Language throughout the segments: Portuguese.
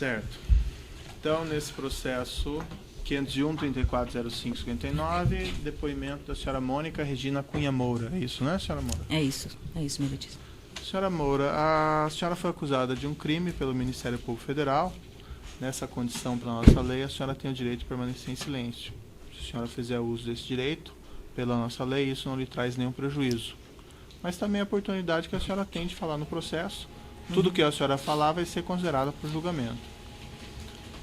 Certo. Então, nesse processo 501-3405-59, depoimento da senhora Mônica Regina Cunha Moura. É isso, né, senhora Moura? É isso, minha Letícia. Senhora Moura, a senhora foi acusada de um crime pelo Ministério Público Federal. Nessa condição, pela nossa lei, a senhora tem o direito de permanecer em silêncio. Se a senhora fizer uso desse direito, pela nossa lei, isso não lhe traz nenhum prejuízo. Mas também a oportunidade que a senhora tem de falar no processo. Tudo que a senhora falar vai ser considerado por julgamento.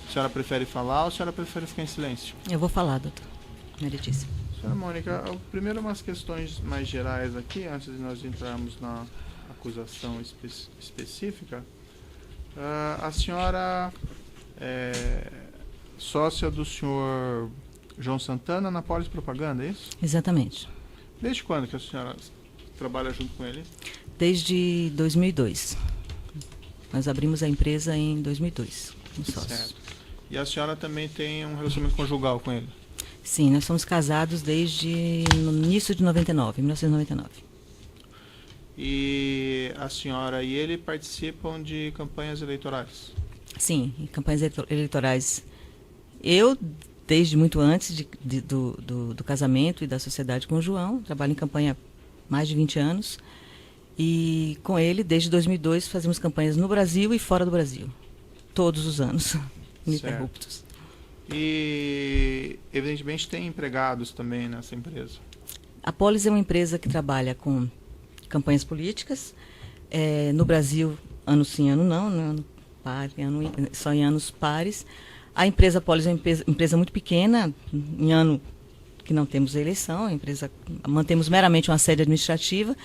A senhora prefere falar ou a senhora prefere ficar em silêncio? Eu vou falar, doutor. Minha Letícia. Senhora Mônica, primeiro umas questões mais gerais aqui, antes de nós entrarmos na acusação específica. A senhora é sócia do senhor João Santana na Polis Propaganda, é isso? Exatamente. Desde quando que a senhora trabalha junto com ele? Desde 2002. Nós abrimos a empresa em 2002, como sócios. Certo. E a senhora também tem um relacionamento conjugal com ele? Sim, nós somos casados desde no início de 1999. E a senhora e ele participam de campanhas eleitorais? Sim, em campanhas eleitorais. Eu, desde muito antes do casamento e da sociedade com o João, trabalho em campanha há mais de 20 anos. E com ele, desde 2002, fazemos campanhas no Brasil e fora do Brasil. Todos os anos, ininterruptos. E, evidentemente, tem empregados também nessa empresa? A Polis é uma empresa que trabalha com campanhas políticas. No Brasil, ano sim, ano não, ano par, só em anos pares. A empresa Polis é uma empresa muito pequena, em ano que não temos eleição, mantemos meramente uma sede administrativa.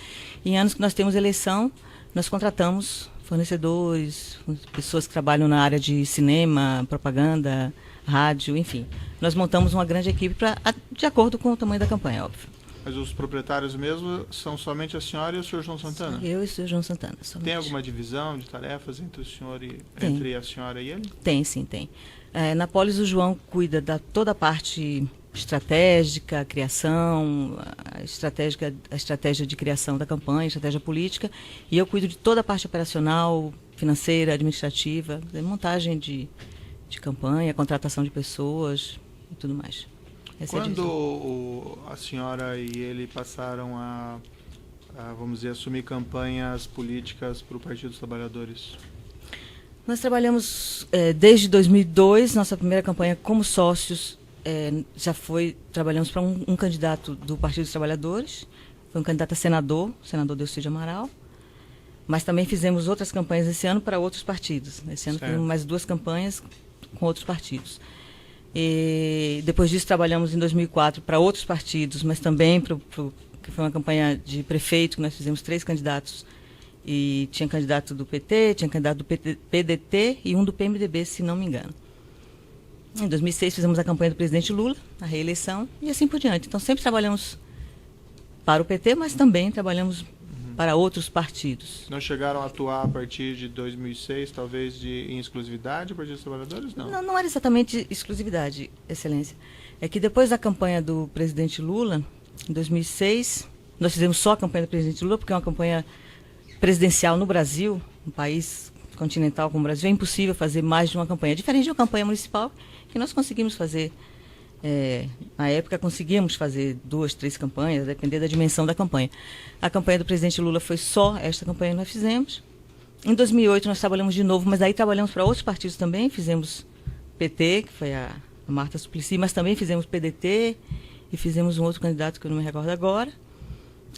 Em anos que nós temos eleição, nós contratamos fornecedores, pessoas que trabalham na área de cinema, propaganda, rádio, enfim. Nós montamos uma grande equipe de acordo com o tamanho da campanha, óbvio. Mas os proprietários mesmo são somente a senhora e o senhor João Santana? Eu e o senhor João Santana. Somente. Tem alguma divisão de tarefas entre o senhor entre a senhora e ele? Tem, sim, tem. Na Polis, o João cuida da toda a parte estratégica, criação, a estratégia de criação da campanha, estratégia política, e eu cuido de toda a parte operacional, financeira, administrativa, montagem de campanha, contratação de pessoas e tudo mais. Quando a senhora e ele passaram vamos dizer, assumir campanhas políticas para o Partido dos Trabalhadores? Nós trabalhamos desde 2002, nossa primeira campanha como sócios, trabalhamos para um candidato do Partido dos Trabalhadores, foi um candidato a senador, o senador Delcídio Amaral, mas também fizemos outras campanhas esse ano para outros partidos. Esse ano fizemos mais 2 campanhas com outros partidos. E depois disso trabalhamos em 2004 para outros partidos, mas também que foi uma campanha de prefeito, que nós fizemos 3 candidatos. E tinha candidato do PT, tinha candidato do PDT e um do PMDB, se não me engano. Em 2006 fizemos a campanha do presidente Lula, a reeleição, e assim por diante. Então sempre trabalhamos para o PT, mas também trabalhamos para outros partidos. Não chegaram a atuar a partir de 2006, talvez em exclusividade, o Partido dos Trabalhadores? Não era exatamente exclusividade, Excelência. É que depois da campanha do presidente Lula, em 2006, nós fizemos só a campanha do presidente Lula, porque é uma campanha presidencial no Brasil, um país continental como o Brasil, é impossível fazer mais de uma campanha. Diferente de uma campanha municipal, que nós conseguimos fazer, na época conseguíamos fazer 2, 3 campanhas, depender da dimensão da campanha. A campanha do presidente Lula foi só esta campanha que nós fizemos. Em 2008 nós trabalhamos de novo, mas aí trabalhamos para outros partidos também, fizemos PT, que foi a Marta Suplicy, mas também fizemos PDT e fizemos um outro candidato que eu não me recordo agora.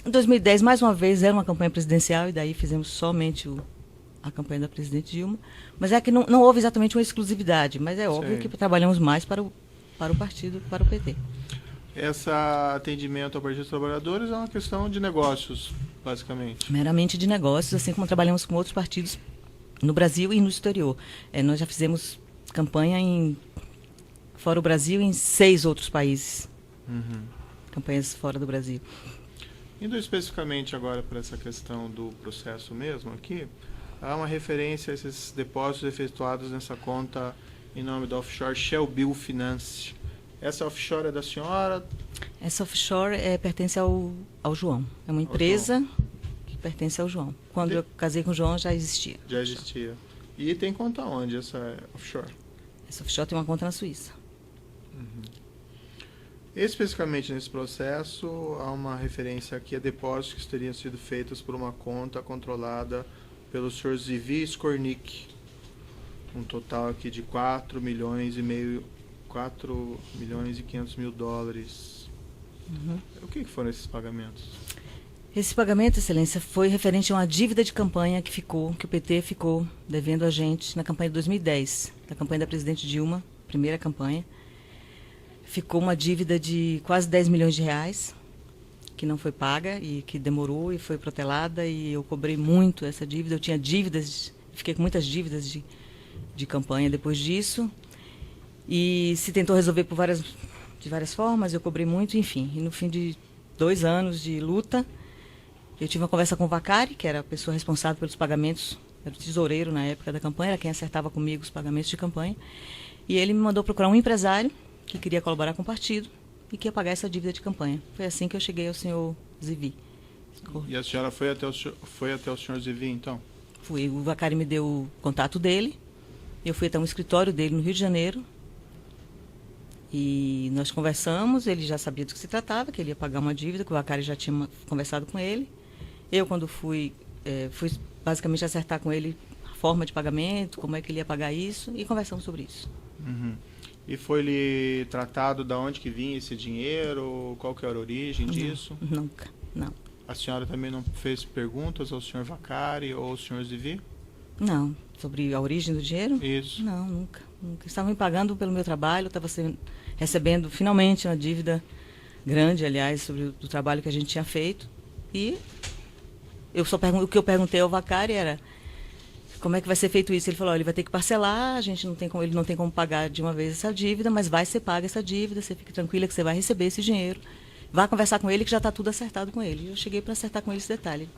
Em 2010, mais uma vez, era uma campanha presidencial e daí fizemos somente a campanha da presidente Dilma. Mas é que não houve exatamente uma exclusividade, mas é óbvio que trabalhamos mais para o partido, para o PT. Esse atendimento ao Partido dos Trabalhadores é uma questão de negócios, basicamente. Meramente de negócios, assim como trabalhamos com outros partidos no Brasil e no exterior. Nós já fizemos campanha fora o Brasil em 6 outros países. Campanhas fora do Brasil. Indo especificamente agora para essa questão do processo mesmo aqui, há uma referência a esses depósitos efetuados nessa conta em nome da offshore Shell Bill Finance. Essa offshore é da senhora? Essa offshore pertence ao João. É uma empresa que pertence ao João. Quando eu casei com o João, já existia. Já existia. E tem conta onde essa offshore? Essa offshore tem uma conta na Suíça. Especificamente nesse processo, há uma referência aqui a depósitos que teriam sido feitos por uma conta controlada pelo Sr. Zivi Skornik. Um total aqui de 4 milhões e 500 mil dólares. O que foram esses pagamentos? Esse pagamento, Excelência, foi referente a uma dívida de campanha que o PT ficou devendo a gente na campanha de 2010, na campanha da presidente Dilma, primeira campanha. Ficou uma dívida de quase 10 milhões de reais, que não foi paga e que demorou e foi protelada, e eu cobrei muito essa dívida. Eu tinha dívidas, fiquei com muitas dívidas de campanha depois disso, e se tentou resolver de várias formas, eu cobrei muito, enfim. E no fim de 2 anos de luta, eu tive uma conversa com o Vacari, que era a pessoa responsável pelos pagamentos, era o tesoureiro na época da campanha, era quem acertava comigo os pagamentos de campanha, e ele me mandou procurar um empresário que queria colaborar com o partido e que ia pagar essa dívida de campanha. Foi assim que eu cheguei ao senhor Zivi. E a senhora foi até o senhor Zivi, então? Fui. O Vacari me deu o contato dele. Eu fui até um escritório dele no Rio de Janeiro. E nós conversamos. Ele já sabia do que se tratava, que ele ia pagar uma dívida, que o Vacari já tinha conversado com ele. Eu, quando fui basicamente acertar com ele a forma de pagamento, como é que ele ia pagar isso, e conversamos sobre isso. E foi-lhe tratado de onde que vinha esse dinheiro? Qual que era a origem disso? Nunca, não. A senhora também não fez perguntas ao senhor Vacari ou ao senhor Zivi? Não. Sobre a origem do dinheiro? Isso. Não, nunca. Estavam me pagando pelo meu trabalho, eu estava recebendo finalmente uma dívida grande, aliás, sobre o trabalho que a gente tinha feito. E o que eu perguntei ao Vacari era: como é que vai ser feito isso? Ele falou: ele vai ter que parcelar, ele não tem como pagar de uma vez essa dívida, mas vai ser paga essa dívida, você fique tranquila que você vai receber esse dinheiro. Vá conversar com ele que já está tudo acertado com ele. Eu cheguei para acertar com ele esse detalhe.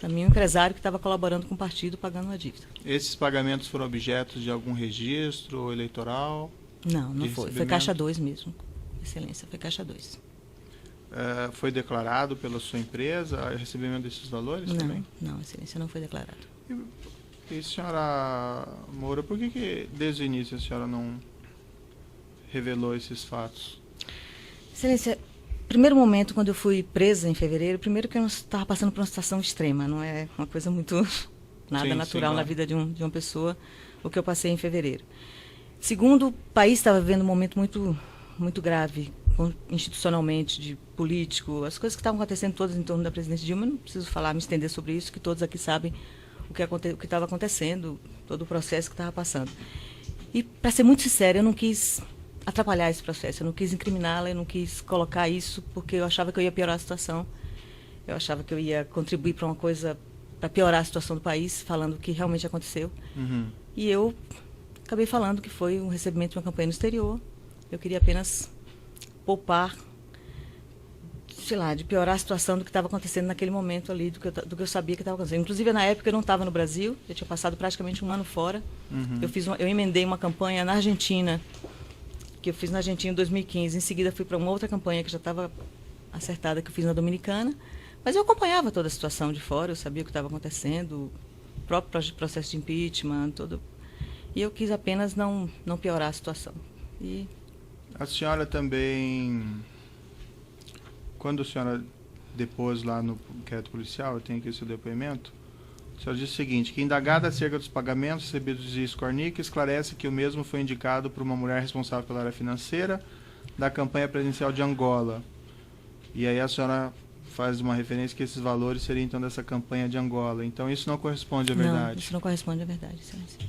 Para mim, um empresário que estava colaborando com o partido pagando uma dívida. Esses pagamentos foram objetos de algum registro eleitoral? Não foi. Foi Caixa 2 mesmo. Excelência, foi Caixa 2. Foi declarado pela sua empresa o recebimento desses valores também? Não, Excelência, não foi declarado. E senhora Moura, por que desde o início a senhora não revelou esses fatos? Excelência, primeiro momento, quando eu fui presa em fevereiro, primeiro que eu estava passando por uma situação extrema, não é uma coisa muito natural na vida de uma pessoa, o que eu passei em fevereiro. Segundo, o país estava vivendo um momento muito, muito grave, institucionalmente, de político, as coisas que estavam acontecendo todas em torno da presidente Dilma, não preciso me estender sobre isso, que todos aqui sabem o que estava acontecendo, todo o processo que estava passando. E, para ser muito sincera, eu não quis atrapalhar esse processo, eu não quis incriminá-la, eu não quis colocar isso, porque eu achava que eu ia piorar a situação, eu achava que eu ia contribuir para uma coisa, para piorar a situação do país, falando o que realmente aconteceu. E eu acabei falando que foi um recebimento de uma campanha no exterior, eu queria apenas poupar, de piorar a situação do que estava acontecendo naquele momento ali, do que eu sabia que estava acontecendo. Inclusive, na época, eu não estava no Brasil, eu tinha passado praticamente um ano fora. Eu emendei uma campanha na Argentina, que eu fiz na Argentina em 2015. Em seguida, fui para uma outra campanha que já estava acertada, que eu fiz na Dominicana. Mas eu acompanhava toda a situação de fora, eu sabia o que estava acontecendo, o próprio processo de impeachment, tudo. E eu quis apenas não piorar a situação. E a senhora também, quando a senhora depôs lá no inquérito policial, eu tenho aqui o seu depoimento, a senhora disse o seguinte, que indagada acerca dos pagamentos recebidos de Skornik, esclarece que o mesmo foi indicado por uma mulher responsável pela área financeira da campanha presidencial de Angola. E aí a senhora faz uma referência que esses valores seriam então dessa campanha de Angola. Então isso não corresponde à verdade. Não, isso não corresponde à verdade, Excelência.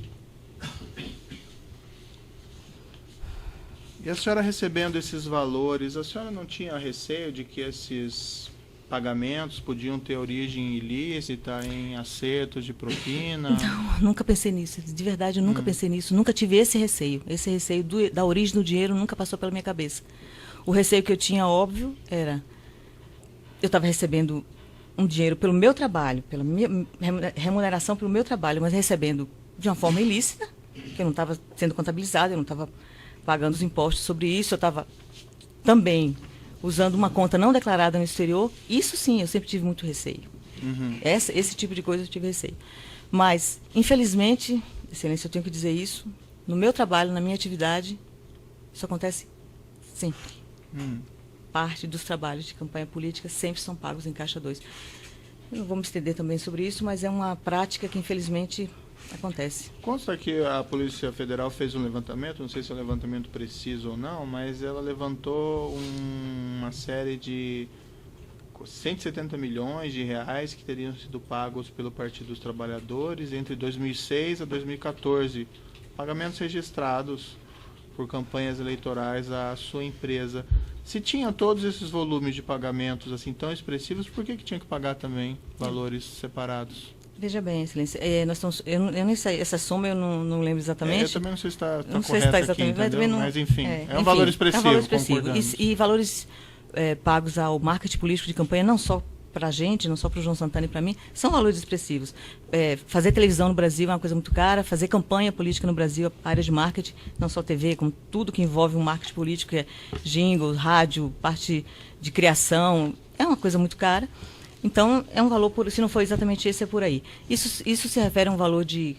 E a senhora recebendo esses valores, a senhora não tinha receio de que esses pagamentos podiam ter origem ilícita em acertos de propina? Não, nunca pensei nisso. De verdade, eu nunca pensei nisso. Nunca tive esse receio. Esse receio da origem do dinheiro nunca passou pela minha cabeça. O receio que eu tinha, óbvio, era... Eu estava recebendo um dinheiro pelo meu trabalho, pela minha remuneração pelo meu trabalho, mas recebendo de uma forma ilícita, que eu não estava sendo contabilizada, eu não estava pagando os impostos sobre isso, eu estava também usando uma conta não declarada no exterior. Isso sim, eu sempre tive muito receio. Esse tipo de coisa eu tive receio. Mas, infelizmente, Excelência, eu tenho que dizer isso. No meu trabalho, na minha atividade, isso acontece sempre. Parte dos trabalhos de campanha política sempre são pagos em Caixa 2. Eu não vou me estender também sobre isso, mas é uma prática que, infelizmente, acontece. Consta que a Polícia Federal fez um levantamento, não sei se é um levantamento preciso ou não, mas ela levantou uma série de 170 milhões de reais que teriam sido pagos pelo Partido dos Trabalhadores entre 2006 a 2014. Pagamentos registrados por campanhas eleitorais à sua empresa. Se tinha todos esses volumes de pagamentos assim tão expressivos, por que tinha que pagar também valores separados? Veja bem, Excelência, nós estamos, eu nem sei, essa soma eu não lembro exatamente. Eu também não sei se está não sei se correto está exatamente, aqui, entendeu? Mas enfim, é um valor expressivo. É um valor expressivo. Concordamos. E valores pagos ao marketing político de campanha, não só para a gente, não só para o João Santana e para mim, são valores expressivos. Fazer televisão no Brasil é uma coisa muito cara, fazer campanha política no Brasil, a área de marketing, não só TV, como tudo que envolve um marketing político, que é jingle, rádio, parte de criação, é uma coisa muito cara. Então, é um valor, se não for exatamente esse, é por aí. Isso se refere a um valor de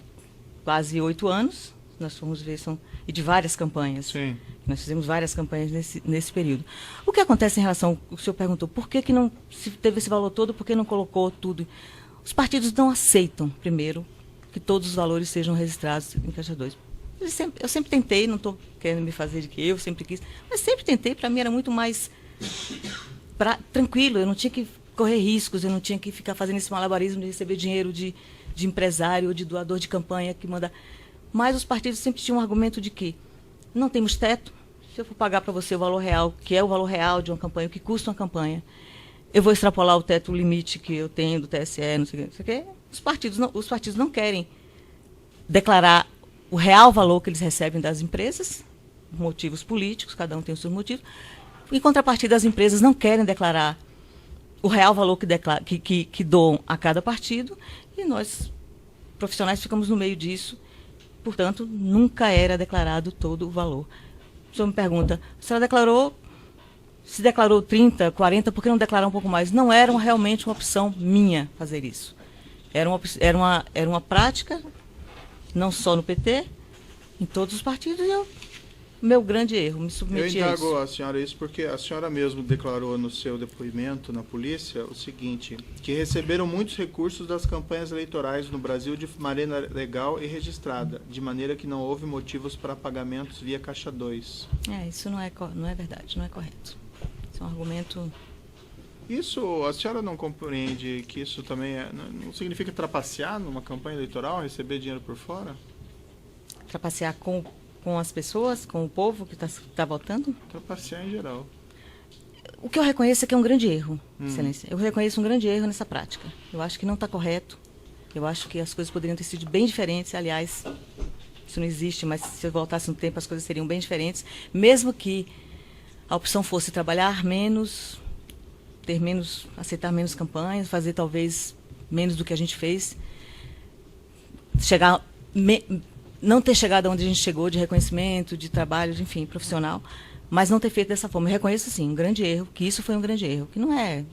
quase 8 anos, nós fomos ver, e de várias campanhas. Sim. Nós fizemos várias campanhas nesse período. O que acontece em relação, o senhor perguntou, por que não se teve esse valor todo, por que não colocou tudo? Os partidos não aceitam, primeiro, que todos os valores sejam registrados em Caixa 2. Eu sempre tentei, não estou querendo me fazer de que eu sempre quis, mas sempre tentei, para mim era muito mais tranquilo, eu não tinha que correr riscos, eu não tinha que ficar fazendo esse malabarismo de receber dinheiro de empresário ou de doador de campanha que manda. Mas os partidos sempre tinham um argumento de que não temos teto, se eu for pagar para você o valor real, que é o valor real de uma campanha, o que custa uma campanha, eu vou extrapolar o teto limite que eu tenho do TSE, não sei o que. Os partidos não querem declarar o real valor que eles recebem das empresas, motivos políticos, cada um tem os seus motivos. Em contrapartida, as empresas não querem declarar o real valor que doam a cada partido, e nós, profissionais, ficamos no meio disso. Portanto, nunca era declarado todo o valor. O senhor me pergunta, se declarou 30, 40, por que não declarar um pouco mais? Não era realmente uma opção minha fazer isso. Era uma prática, não só no PT, em todos os partidos, e meu grande erro, me submeti a isso. Eu indago a senhora isso porque a senhora mesmo declarou no seu depoimento na polícia o seguinte, que receberam muitos recursos das campanhas eleitorais no Brasil de maneira legal e registrada, de maneira que não houve motivos para pagamentos via Caixa 2. Isso não é verdade, não é correto. Isso é um argumento... Isso, a senhora não compreende que isso também não significa trapacear numa campanha eleitoral, receber dinheiro por fora? Trapacear com as pessoas, com o povo que está votando? Trapacear em geral. O que eu reconheço é que é um grande erro, Excelência. Eu reconheço um grande erro nessa prática. Eu acho que não está correto. Eu acho que as coisas poderiam ter sido bem diferentes. Aliás, isso não existe, mas se eu voltasse no tempo, as coisas seriam bem diferentes. Mesmo que a opção fosse trabalhar menos, aceitar menos campanhas, fazer talvez menos do que a gente fez, não ter chegado onde a gente chegou de reconhecimento, de trabalho, enfim, profissional, mas não ter feito dessa forma. Eu reconheço, sim, um grande erro, que isso foi um grande erro, que não é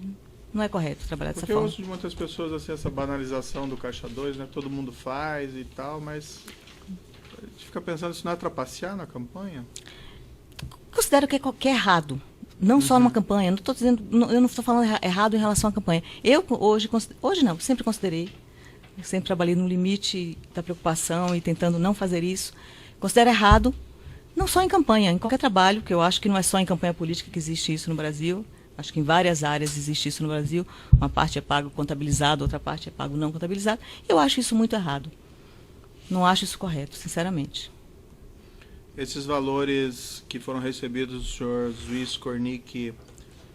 correto trabalhar dessa forma. Porque eu ouço de muitas pessoas assim, essa banalização do Caixa 2, né? Todo mundo faz e tal, mas a gente fica pensando, isso não é trapacear na campanha? Considero que é errado. Não só numa campanha, eu não estou falando errado em relação à campanha. Eu hoje não, sempre considerei. Eu sempre trabalhei no limite da preocupação e tentando não fazer isso. Considero errado, não só em campanha, em qualquer trabalho, que eu acho que não é só em campanha política que existe isso no Brasil. Acho que em várias áreas existe isso no Brasil. Uma parte é pago contabilizado, outra parte é pago não contabilizado. Eu acho isso muito errado. Não acho isso correto, sinceramente. Esses valores que foram recebidos do senhor Zuiz Cornic,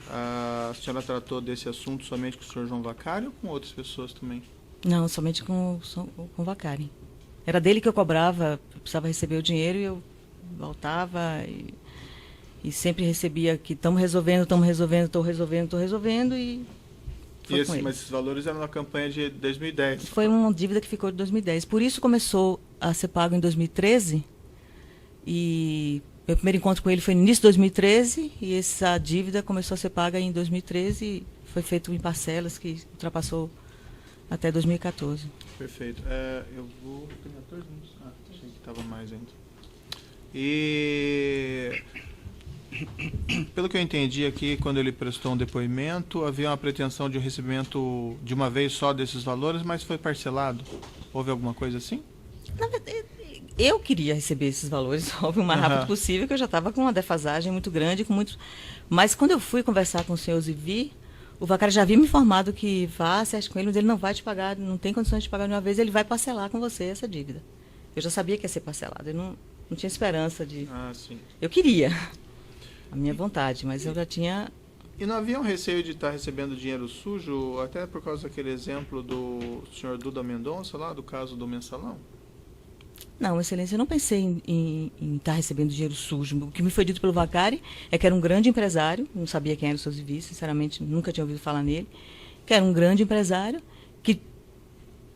a senhora tratou desse assunto somente com o senhor João Vacari ou com outras pessoas também? Não, somente com o Vacari. Era dele que eu cobrava, eu precisava receber o dinheiro e eu voltava e sempre recebia que estou resolvendo e foi com ele. Mas esses valores eram na campanha de 2010? Foi uma dívida que ficou de 2010. Por isso começou a ser pago em 2013 e meu primeiro encontro com ele foi no início de 2013 e essa dívida começou a ser paga em 2013 e foi feito em parcelas que ultrapassou até 2014. Perfeito. Eu vou... Tem 14 minutos? Achei que estava mais ainda. E... Pelo que eu entendi aqui, quando ele prestou um depoimento, havia uma pretensão de um recebimento de uma vez só desses valores, mas foi parcelado. Houve alguma coisa assim? Na verdade, eu queria receber esses valores, óbvio, o mais rápido possível, que eu já estava com uma defasagem muito grande, mas quando eu fui conversar com o senhor Zivi, o Vacari já havia me informado que vá, se acha com ele, mas ele não vai te pagar, não tem condições de pagar de uma vez, ele vai parcelar com você essa dívida. Eu já sabia que ia ser parcelado, eu não tinha esperança de... Sim. Eu queria, a minha vontade, mas eu já tinha... E não havia um receio de estar recebendo dinheiro sujo, até por causa daquele exemplo do senhor Duda Mendonça, lá, do caso do mensalão? Não, Excelência, eu não pensei em estar recebendo dinheiro sujo. O que me foi dito pelo Vacari é que era um grande empresário, não sabia quem era o seu Zivi, sinceramente, nunca tinha ouvido falar nele, que era um grande empresário, que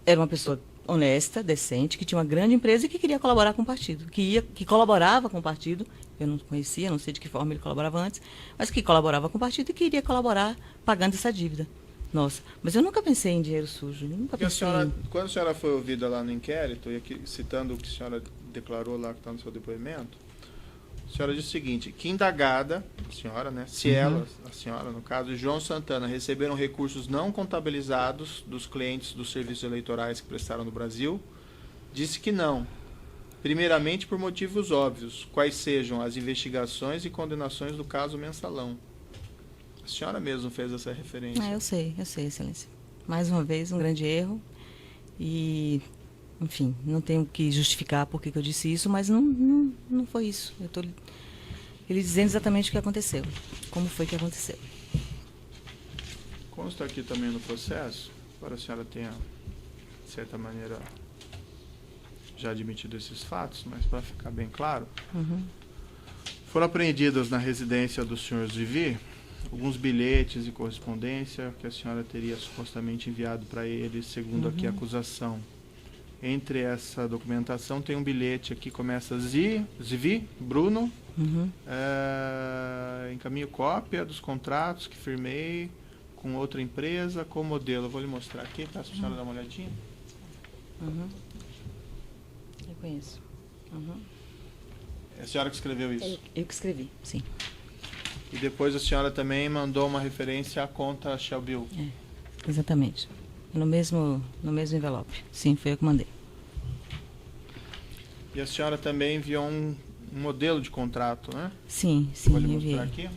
era uma pessoa honesta, decente, que tinha uma grande empresa e que queria colaborar com o partido, que colaborava com o partido. Eu não conhecia, não sei de que forma ele colaborava antes, mas que colaborava com o partido e queria colaborar pagando essa dívida. Nossa, mas eu nunca pensei em dinheiro sujo, nunca pensei Quando a senhora foi ouvida lá no inquérito, e aqui, citando o que a senhora declarou lá que está no seu depoimento, a senhora disse o seguinte, que indagada, a senhora, né, se ela, a senhora no caso, e João Santana receberam recursos não contabilizados dos clientes dos serviços eleitorais que prestaram no Brasil, disse que não. Primeiramente por motivos óbvios, quais sejam as investigações e condenações do caso mensalão. A senhora mesmo fez essa referência. Eu sei, Excelência. Mais uma vez, um grande erro. E, enfim, não tenho que justificar por que eu disse isso, mas não foi isso. Eu estou lhe dizendo exatamente o que aconteceu. Como foi que aconteceu. Consta aqui também no processo, embora a senhora tenha, de certa maneira, já admitido esses fatos, mas para ficar bem claro, foram apreendidas na residência do senhor Zivi alguns bilhetes e correspondência que a senhora teria supostamente enviado para ele, segundo aqui a acusação. Entre essa documentação tem um bilhete aqui, começa Zivi, Bruno, encaminho cópia dos contratos que firmei com outra empresa, com modelo. Eu vou lhe mostrar aqui, tá? Se a senhora dá uma olhadinha. Eu conheço. É a senhora que escreveu isso? Eu que escrevi, sim. E depois a senhora também mandou uma referência à conta Shell Bill. Exatamente. No mesmo envelope. Sim, foi eu que mandei. E a senhora também enviou um modelo de contrato, né? Sim, Vou lhe enviei. mostrar aqui.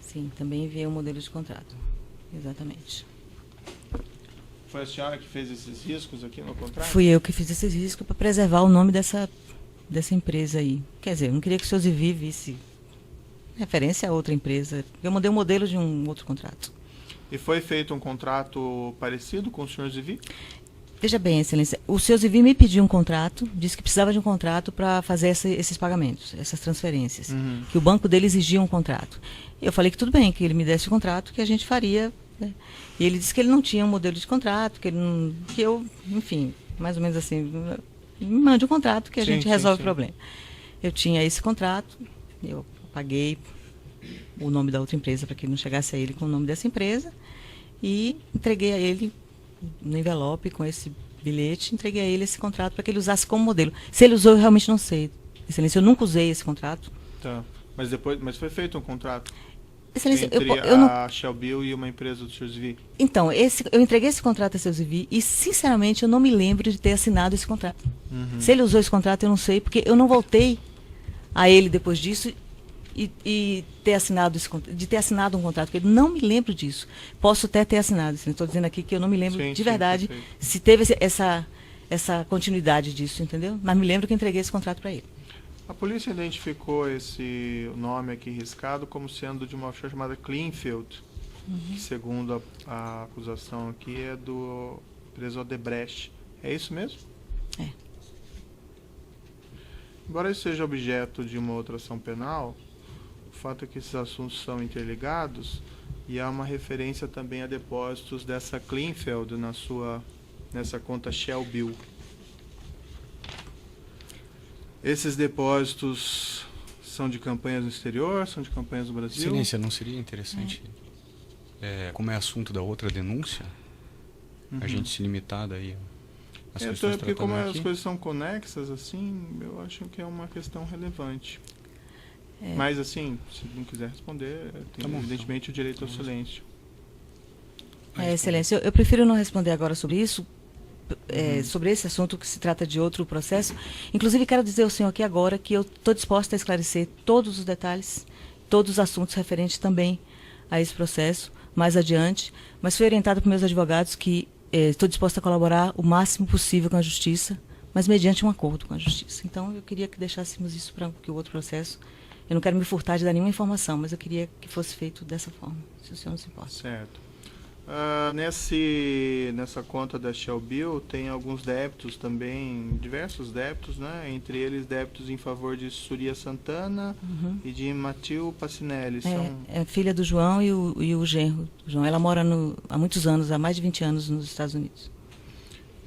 Sim, também enviei um modelo de contrato. Exatamente. Foi a senhora que fez esses riscos aqui no contrato? Fui eu que fiz esses riscos para preservar o nome dessa empresa aí. Quer dizer, eu não queria que o senhor Zivi visse referência a outra empresa. Eu mandei um modelo de um outro contrato. E foi feito um contrato parecido com o senhor Zivi? Veja bem, Excelência, o senhor Zivi me pediu um contrato, disse que precisava de um contrato para fazer esses pagamentos, essas transferências, que o banco dele exigia um contrato. Eu falei que tudo bem, que ele me desse o contrato, que a gente faria, né? E ele disse que ele não tinha um modelo de contrato, que eu, enfim, mais ou menos assim, me mande um contrato que a gente resolve o problema. Eu tinha esse contrato, eu paguei o nome da outra empresa para que não chegasse a ele com o nome dessa empresa e entreguei a ele no envelope com esse bilhete, entreguei a ele esse contrato para que ele usasse como modelo. Se ele usou, eu realmente não sei. Excelência, eu nunca usei esse contrato. Tá. Mas foi feito um contrato Excelência, entre eu não... a Shell Bill e uma empresa do senhor Zivi? Então, eu entreguei esse contrato a seu Zivi e, sinceramente, eu não me lembro de ter assinado esse contrato. Se ele usou esse contrato, eu não sei, porque eu não voltei a ele depois disso e ter assinado um contrato, porque eu não me lembro disso. Posso até ter assinado, estou dizendo aqui que eu não me lembro de verdade se teve essa continuidade disso, entendeu? Mas me lembro que entreguei esse contrato para ele. A polícia identificou esse nome aqui riscado como sendo de uma offshore chamada Cleanfield, que segundo a acusação aqui é do empresa Odebrecht. É isso mesmo? É. Embora isso seja objeto de uma outra ação penal, o fato é que esses assuntos são interligados e há uma referência também a depósitos dessa Cleanfield nessa conta Shell Bill. Esses depósitos são de campanhas no exterior, são de campanhas no Brasil? Excelência, não seria interessante, como é assunto da outra denúncia, a gente se limitar daí às Então, questões porque como tratadas as aqui. coisas são conexas, assim, eu acho que é uma questão relevante. É. Mas, assim, se não quiser responder, tem Tá bom, evidentemente o direito ao silêncio. Excelência, eu prefiro não responder agora sobre isso, sobre esse assunto que se trata de outro processo. Inclusive, quero dizer ao senhor aqui agora que eu estou disposta a esclarecer todos os detalhes, todos os assuntos referentes também a esse processo, mais adiante, mas fui orientada por meus advogados que estou disposta a colaborar o máximo possível com a Justiça, mas mediante um acordo com a Justiça. Então, eu queria que deixássemos isso para o outro processo. Eu não quero me furtar de dar nenhuma informação, mas eu queria que fosse feito dessa forma, se o senhor não se importa. Certo. Nessa conta da Shell Bill tem alguns débitos também, diversos débitos, né? Entre eles débitos em favor de Surya Santana e de Matil Passinelli. É filha do João e o genro do João. Ela mora há muitos anos, há mais de 20 anos nos Estados Unidos.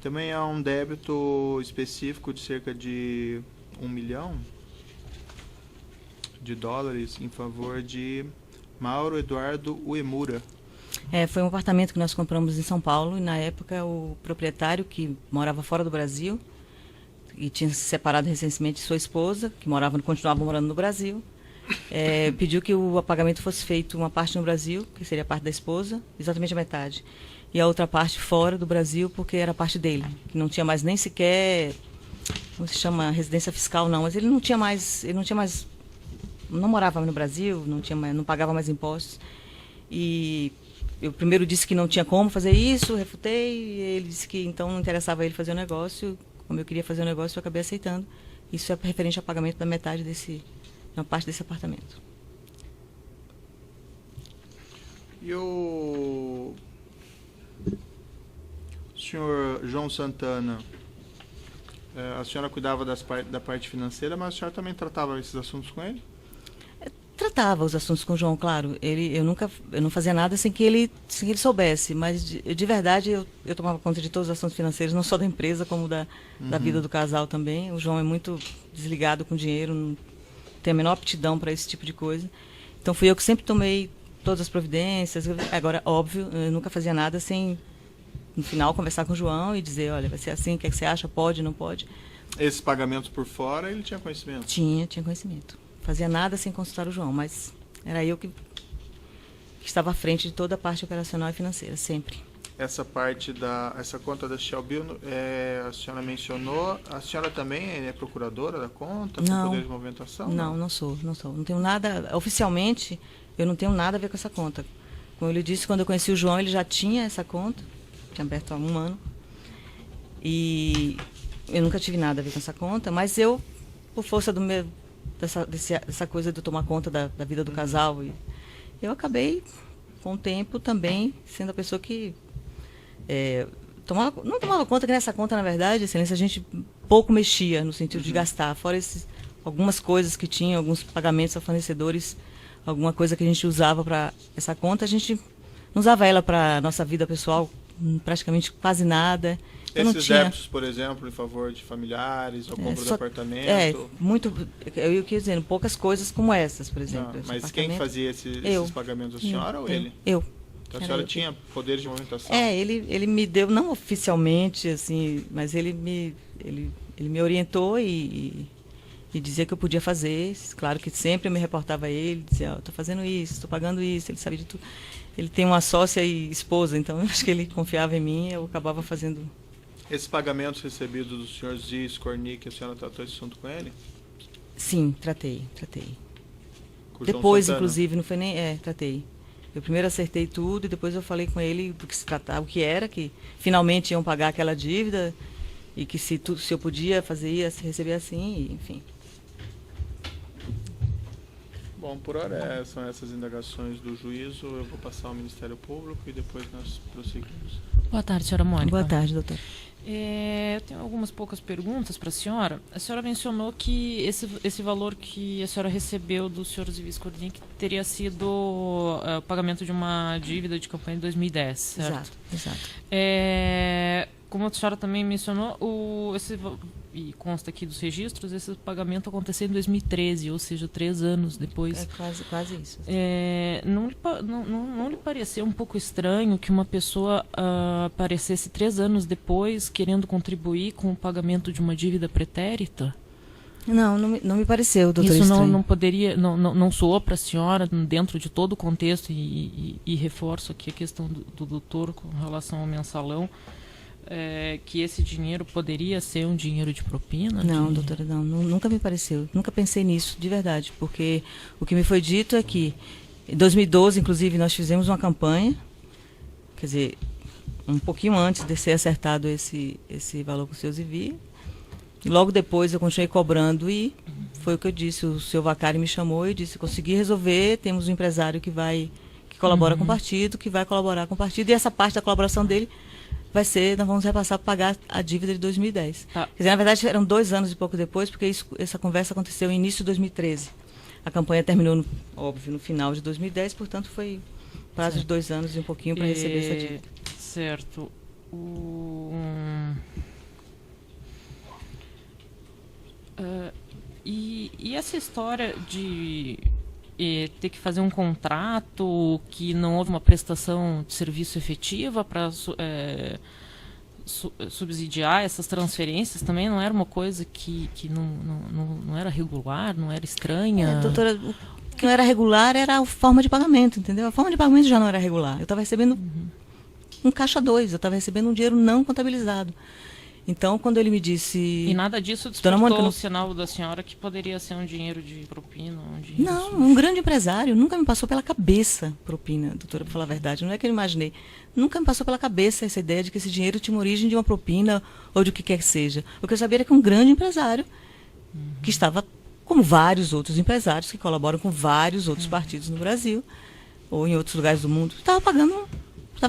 Também há um débito específico de cerca de $1 milhão em favor de Mauro Eduardo Uemura. Foi um apartamento que nós compramos em São Paulo e, na época, o proprietário, que morava fora do Brasil e tinha se separado recentemente de sua esposa, que continuava morando no Brasil, pediu que o pagamento fosse feito uma parte no Brasil, que seria a parte da esposa, exatamente a metade, e a outra parte fora do Brasil, porque era a parte dele, que não tinha mais nem sequer, como se chama, residência fiscal, não, mas ele não morava no Brasil, não pagava mais impostos. E eu primeiro disse que não tinha como fazer isso, refutei, e ele disse que então não interessava ele fazer o negócio. Como eu queria fazer o negócio, eu acabei aceitando. Isso é referente ao pagamento da metade uma parte desse apartamento. E o senhor João Santana, a senhora cuidava da parte financeira, mas a senhora também tratava esses assuntos com ele? Tratava os assuntos com o João, claro. Eu não fazia nada sem que ele soubesse, mas de verdade eu tomava conta de todos os assuntos financeiros, não só da empresa, como da vida do casal também. O João é muito desligado com dinheiro, não tem a menor aptidão para esse tipo de coisa. Então fui eu que sempre tomei todas as providências. Agora, óbvio, eu nunca fazia nada sem, no final, conversar com o João e dizer, olha, vai ser assim, o que é que você acha? Pode, não pode? Esses pagamentos por fora, ele tinha conhecimento? Tinha conhecimento. Fazia nada sem consultar o João, mas era eu que estava à frente de toda a parte operacional e financeira, sempre. Essa conta da Shell Bill, a senhora mencionou, a senhora também é procuradora da conta, com poder de movimentação? Não sou. Não tenho nada, oficialmente, eu não tenho nada a ver com essa conta. Como eu lhe disse, quando eu conheci o João, ele já tinha essa conta, tinha aberto há 1 ano, e eu nunca tive nada a ver com essa conta, mas eu, por força dessa coisa de tomar conta da vida do casal, e eu acabei, com o tempo, também sendo a pessoa que não tomava conta, que nessa conta, na verdade, Excelência, a gente pouco mexia no sentido de gastar, fora algumas coisas que tinha, alguns pagamentos a fornecedores, alguma coisa que a gente usava para essa conta, a gente não usava ela para nossa vida pessoal, praticamente quase nada. Esses débitos, por exemplo, em favor de familiares, ou compra de apartamento? Eu ia dizendo, poucas coisas como essas, por exemplo. Mas quem fazia esses pagamentos, a senhora ou ele? Eu. Então a senhora tinha poder de movimentação? Ele me deu, não oficialmente, assim, mas ele me orientou e dizia que eu podia fazer. Claro que sempre eu me reportava a ele, dizia, estou fazendo isso, estou pagando isso, ele sabia de tudo. Ele tem uma sócia e esposa, então eu acho que ele confiava em mim e eu acabava fazendo. Esses pagamentos recebidos do senhor Ziz Kornick, a senhora tratou esse assunto com ele? Sim, tratei. Depois, inclusive, não foi nem... tratei. Eu primeiro acertei tudo e depois eu falei com ele do que se tratava, o que era, que finalmente iam pagar aquela dívida e que se eu podia fazer, receber assim, enfim. Bom, por hora são essas indagações do juízo. Eu vou passar ao Ministério Público e depois nós prosseguimos. Boa tarde, senhora Mônica. Boa tarde, doutor. Eu tenho algumas poucas perguntas para a senhora. A senhora mencionou que esse valor que a senhora recebeu do senhor Ziz Kornick teria sido o pagamento de uma dívida de campanha de 2010, certo? Exato. Como a senhora também mencionou, e consta aqui dos registros, esse pagamento aconteceu em 2013, ou seja, 3 anos depois. É quase isso. Não lhe pareceu um pouco estranho que uma pessoa aparecesse 3 anos depois querendo contribuir com o pagamento de uma dívida pretérita? Não me pareceu, doutor. Isso estranho. não poderia, não soou para a senhora dentro de todo o contexto, e reforço aqui a questão do doutor com relação ao mensalão, que esse dinheiro poderia ser um dinheiro de propina? Não, doutora, nunca me pareceu. Nunca pensei nisso, de verdade, porque o que me foi dito é que em 2012, inclusive, nós fizemos uma campanha, quer dizer, um pouquinho antes de ser acertado esse valor com o seu Zivi. Logo depois eu continuei cobrando e foi o que eu disse, o seu Vacari me chamou e disse, consegui resolver, temos um empresário que colabora com o partido, que vai colaborar com o partido, e essa parte da colaboração dele vai ser, nós vamos repassar para pagar a dívida de 2010. Tá. Quer dizer, na verdade eram 2 anos e pouco depois, porque essa conversa aconteceu no início de 2013. A campanha terminou, óbvio, no final de 2010, portanto foi prazo de 2 anos e um pouquinho para receber essa dívida. Certo. E essa história de ter que fazer um contrato que não houve uma prestação de serviço efetiva para subsidiar essas transferências também não era uma coisa que não era regular, não era estranha? Doutora, o que não era regular era a forma de pagamento, entendeu? A forma de pagamento já não era regular. Eu estava recebendo um caixa 2, eu estava recebendo um dinheiro não contabilizado. Então, quando ele me disse... E nada disso despertou o sinal da senhora que poderia ser um dinheiro de propina? Não, um grande empresário. Nunca me passou pela cabeça propina, doutora, para falar a verdade. Não é que eu imaginei. Nunca me passou pela cabeça essa ideia de que esse dinheiro tinha uma origem de uma propina ou de o que quer que seja. O que eu sabia era que um grande empresário, que estava, como vários outros empresários, que colaboram com vários outros partidos no Brasil, ou em outros lugares do mundo, estava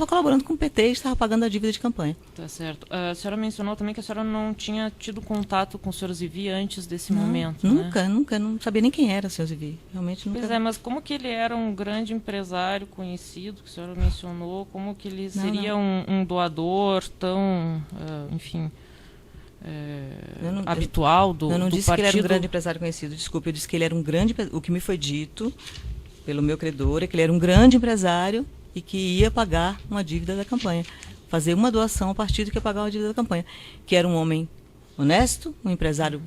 colaborando com o PT e estava pagando a dívida de campanha. Tá certo. A senhora mencionou também que a senhora não tinha tido contato com o senhor Zivi antes desse momento, nunca, não sabia nem quem era o senhor Zivi. Realmente nunca. Pois é, mas como que ele era um grande empresário conhecido, que a senhora mencionou, como que ele seria um doador tão, enfim, habitual do partido? Eu não disse que ele era um grande empresário conhecido, desculpe, eu disse que ele era um grande... O que me foi dito pelo meu credor é que ele era um grande empresário e que ia pagar uma dívida da campanha, fazer uma doação ao partido que ia pagar uma dívida da campanha, que era um homem honesto, um empresário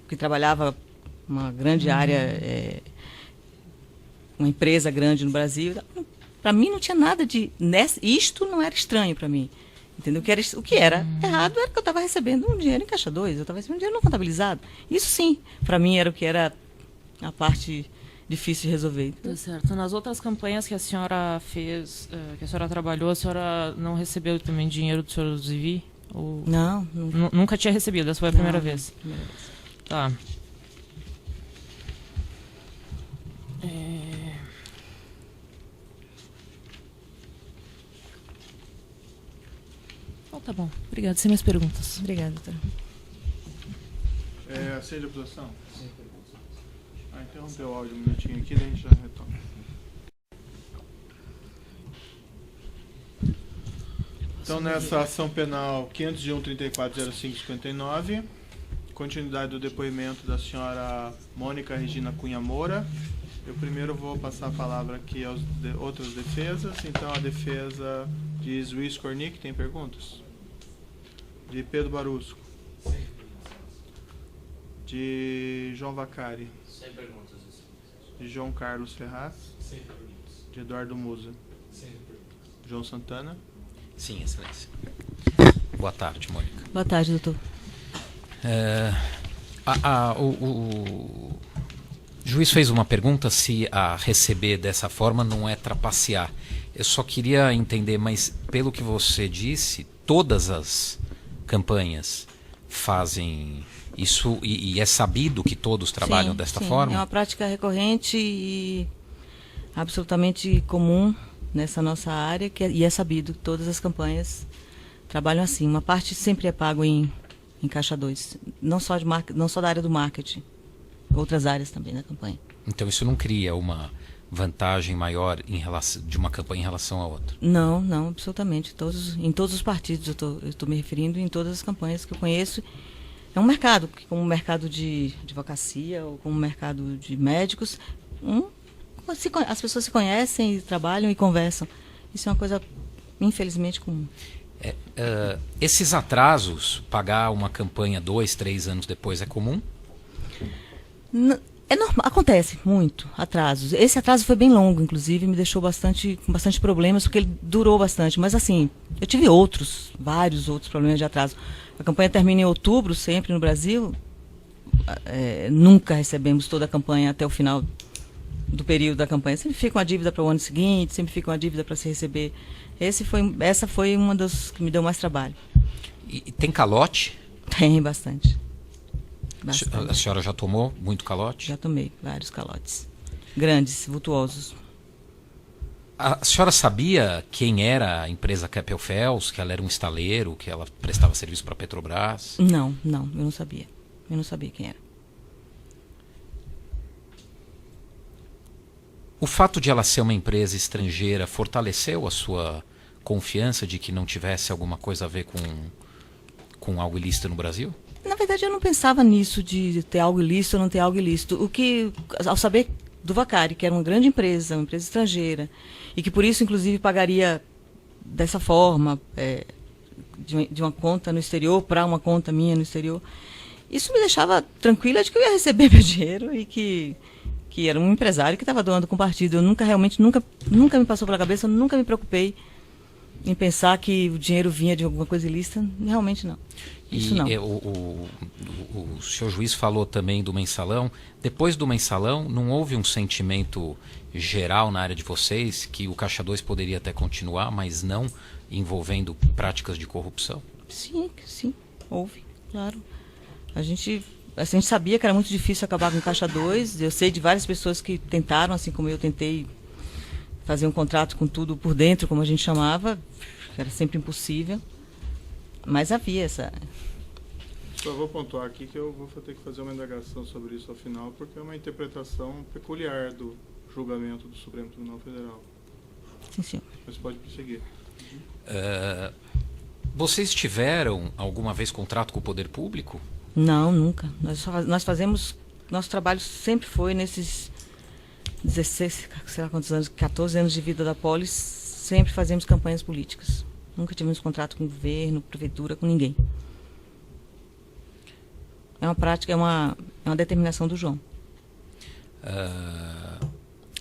que trabalhava uma grande área, uma empresa grande no Brasil. Para mim não tinha nada de... Isto não era estranho para mim, entendeu? O que era errado era que eu estava recebendo um dinheiro em caixa 2, eu estava recebendo um dinheiro não contabilizado. Isso sim, para mim era o que era a parte... difícil de resolver. Tá certo. Nas outras campanhas que a senhora fez, que a senhora trabalhou, a senhora não recebeu também dinheiro do senhor Zivi? Ou... Não. Nunca tinha recebido, essa foi a primeira vez. Primeira vez. Tá. Tá bom. Obrigada. Sem minhas perguntas. Obrigada, doutora. Aceita a posição? Interrompeu o áudio um minutinho aqui, daí a gente já retoma. Então, nessa ação penal 501-3405-59, continuidade do depoimento da senhora Mônica Regina Cunha Moura. Eu primeiro vou passar a palavra aqui às outras defesas. Então, a defesa de Luiz Cornic, tem perguntas? De Pedro Barusco. De João Vacari. Sem perguntas. De João Carlos Ferraz. Sem perguntas. De Eduardo Musa. Sem perguntas. João Santana. Sim, excelência. Boa tarde, Mônica. Boa tarde, doutor. O juiz fez uma pergunta se a receber dessa forma não é trapacear. Eu só queria entender, mas pelo que você disse, todas as campanhas fazem isso e é sabido que todos trabalham desta forma? É uma prática recorrente e absolutamente comum nessa nossa área, e é sabido que todas as campanhas trabalham assim. Uma parte sempre é pago em caixa 2, não só da área do marketing, outras áreas também da campanha. Então isso não cria uma vantagem maior de uma campanha em relação à outra? Não, absolutamente. Em todos os partidos eu estou me referindo, em todas as campanhas que eu conheço É um mercado, como o mercado de advocacia ou como o mercado de médicos, as pessoas se conhecem, trabalham e conversam. Isso é uma coisa, infelizmente, comum. Esses atrasos, pagar uma campanha 2, 3 anos depois é comum? É normal, acontece muito atrasos. Esse atraso foi bem longo, inclusive, me deixou com bastante problemas, porque ele durou bastante. Mas assim, eu tive vários outros problemas de atraso. A campanha termina em outubro, sempre no Brasil. Nunca recebemos toda a campanha até o final do período da campanha. Sempre fica uma dívida para o ano seguinte, sempre fica uma dívida para se receber. Essa foi uma das que me deu mais trabalho. E tem calote? Tem bastante. A senhora já tomou muito calote? Já tomei vários calotes. Grandes, vultuosos. A senhora sabia quem era a empresa Keppel-Fels, que ela era um estaleiro, que ela prestava serviço para a Petrobras? Não, eu não sabia. Eu não sabia quem era. O fato de ela ser uma empresa estrangeira fortaleceu a sua confiança de que não tivesse alguma coisa a ver com algo ilícito no Brasil? Na verdade, eu não pensava nisso de ter algo ilícito ou não ter algo ilícito. Ao saber do Vacari, que era uma grande empresa, uma empresa estrangeira, e que por isso, inclusive, pagaria dessa forma, de uma conta no exterior para uma conta minha no exterior, isso me deixava tranquila de que eu ia receber meu dinheiro e que era um empresário que estava doando com o partido. Eu nunca me passou pela cabeça, eu nunca me preocupei em pensar que o dinheiro vinha de alguma coisa ilícita. Realmente não. Isso não. O senhor juiz falou também do mensalão. Depois do mensalão, não houve um sentimento geral na área de vocês que o Caixa 2 poderia até continuar, mas não envolvendo práticas de corrupção? Sim, houve, claro. A gente sabia que era muito difícil acabar com o Caixa 2. Eu sei de várias pessoas que tentaram, assim como eu tentei fazer um contrato com tudo por dentro, como a gente chamava. Era sempre impossível. Mas havia essa... Só vou pontuar aqui que eu vou ter que fazer uma indagação sobre isso ao final, porque é uma interpretação peculiar do julgamento do Supremo Tribunal Federal. Sim, senhor. Mas pode prosseguir. Vocês tiveram alguma vez contrato com o poder público? Não, nunca. Nós fazemos... Nosso trabalho sempre foi nesses 16, sei lá quantos anos, 14 anos de vida da Polis, sempre fazemos campanhas políticas. Nunca tivemos contrato com o governo, prefeitura, com ninguém. É uma prática, é uma determinação do João.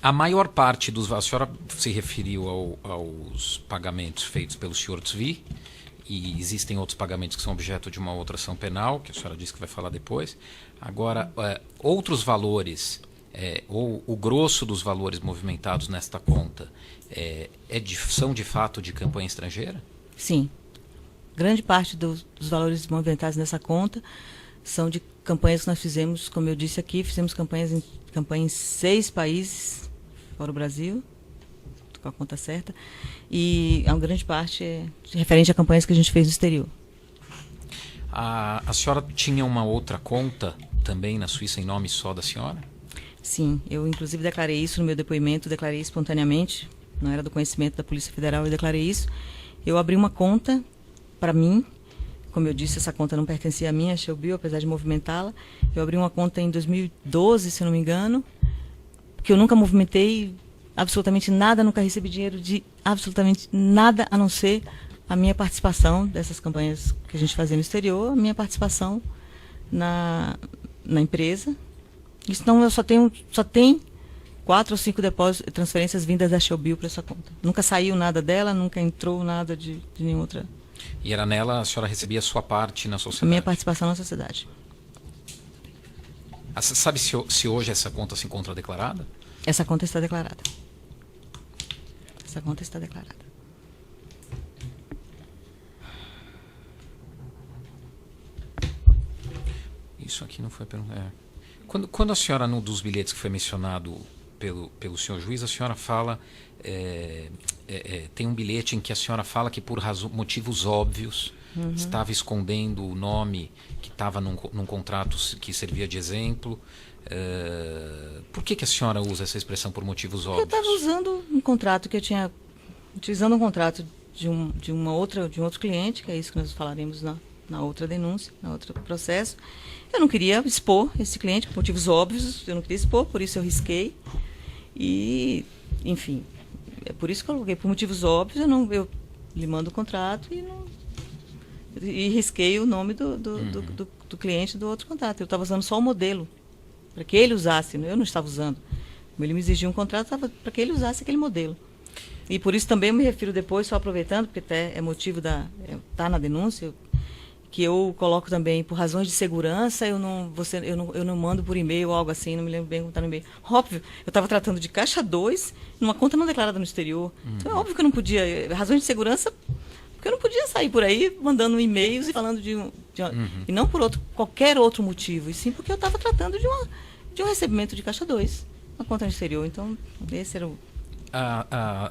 A maior parte dos... A senhora se referiu aos pagamentos feitos pelo senhor Tzvi, e existem outros pagamentos que são objeto de uma outra ação penal, que a senhora disse que vai falar depois. Agora, outros valores, ou o grosso dos valores movimentados nesta conta, são de fato de campanha estrangeira? Sim. Grande parte dos valores movimentados nessa conta são de campanhas que nós fizemos, como eu disse aqui, fizemos campanha em 6 países, fora o Brasil, com a conta certa, e a grande parte é referente a campanhas que a gente fez no exterior. A senhora tinha uma outra conta também na Suíça em nome só da senhora? Sim, eu inclusive declarei isso no meu depoimento, declarei espontaneamente, não era do conhecimento da Polícia Federal, eu declarei isso. Eu abri uma conta para mim, como eu disse, essa conta não pertencia a mim, a Sheobil, apesar de movimentá-la. Eu abri uma conta em 2012, se eu não me engano, que eu nunca movimentei absolutamente nada, nunca recebi dinheiro de absolutamente nada, a não ser a minha participação dessas campanhas que a gente fazia no exterior, a minha participação na empresa. Isso não, eu só tem 4 ou 5 depósitos, transferências vindas da Sheobil para essa conta. Nunca saiu nada dela, nunca entrou nada de nenhuma outra. E era nela, a senhora recebia a sua parte na sociedade? A minha participação na sociedade. Você sabe se hoje essa conta se encontra declarada? Essa conta está declarada. Essa conta está declarada. Isso aqui não foi perguntado. Quando a senhora, num dos bilhetes que foi mencionado pelo senhor juiz, a senhora fala... tem um bilhete em que a senhora fala que por motivos óbvios estava escondendo o nome que estava num contrato que servia de exemplo. Por que a senhora usa essa expressão por motivos óbvios? Eu estava usando um contrato que eu tinha... Utilizando um contrato de um outro cliente, que é isso que nós falaremos na outra denúncia, na outro processo. Eu não queria expor esse cliente, por motivos óbvios, eu não queria expor, por isso eu risquei. E, enfim, é por isso que eu coloquei, por motivos óbvios, eu lhe mando o contrato e risquei o nome do cliente do outro contrato. Eu estava usando só o modelo, para que ele usasse, eu não estava usando. Ele me exigiu um contrato para que ele usasse aquele modelo. E por isso também eu me refiro depois, só aproveitando, porque até é motivo tá na denúncia, que eu coloco também, por razões de segurança, eu não mando por e-mail ou algo assim, não me lembro bem como está no e-mail. Óbvio, eu estava tratando de caixa 2, numa conta não declarada no exterior. Então é óbvio que eu não podia, razões de segurança, porque eu não podia sair por aí mandando e-mails e falando e não por qualquer outro motivo, e sim porque eu estava tratando de um recebimento de caixa 2, uma conta no exterior. Então, esse era o...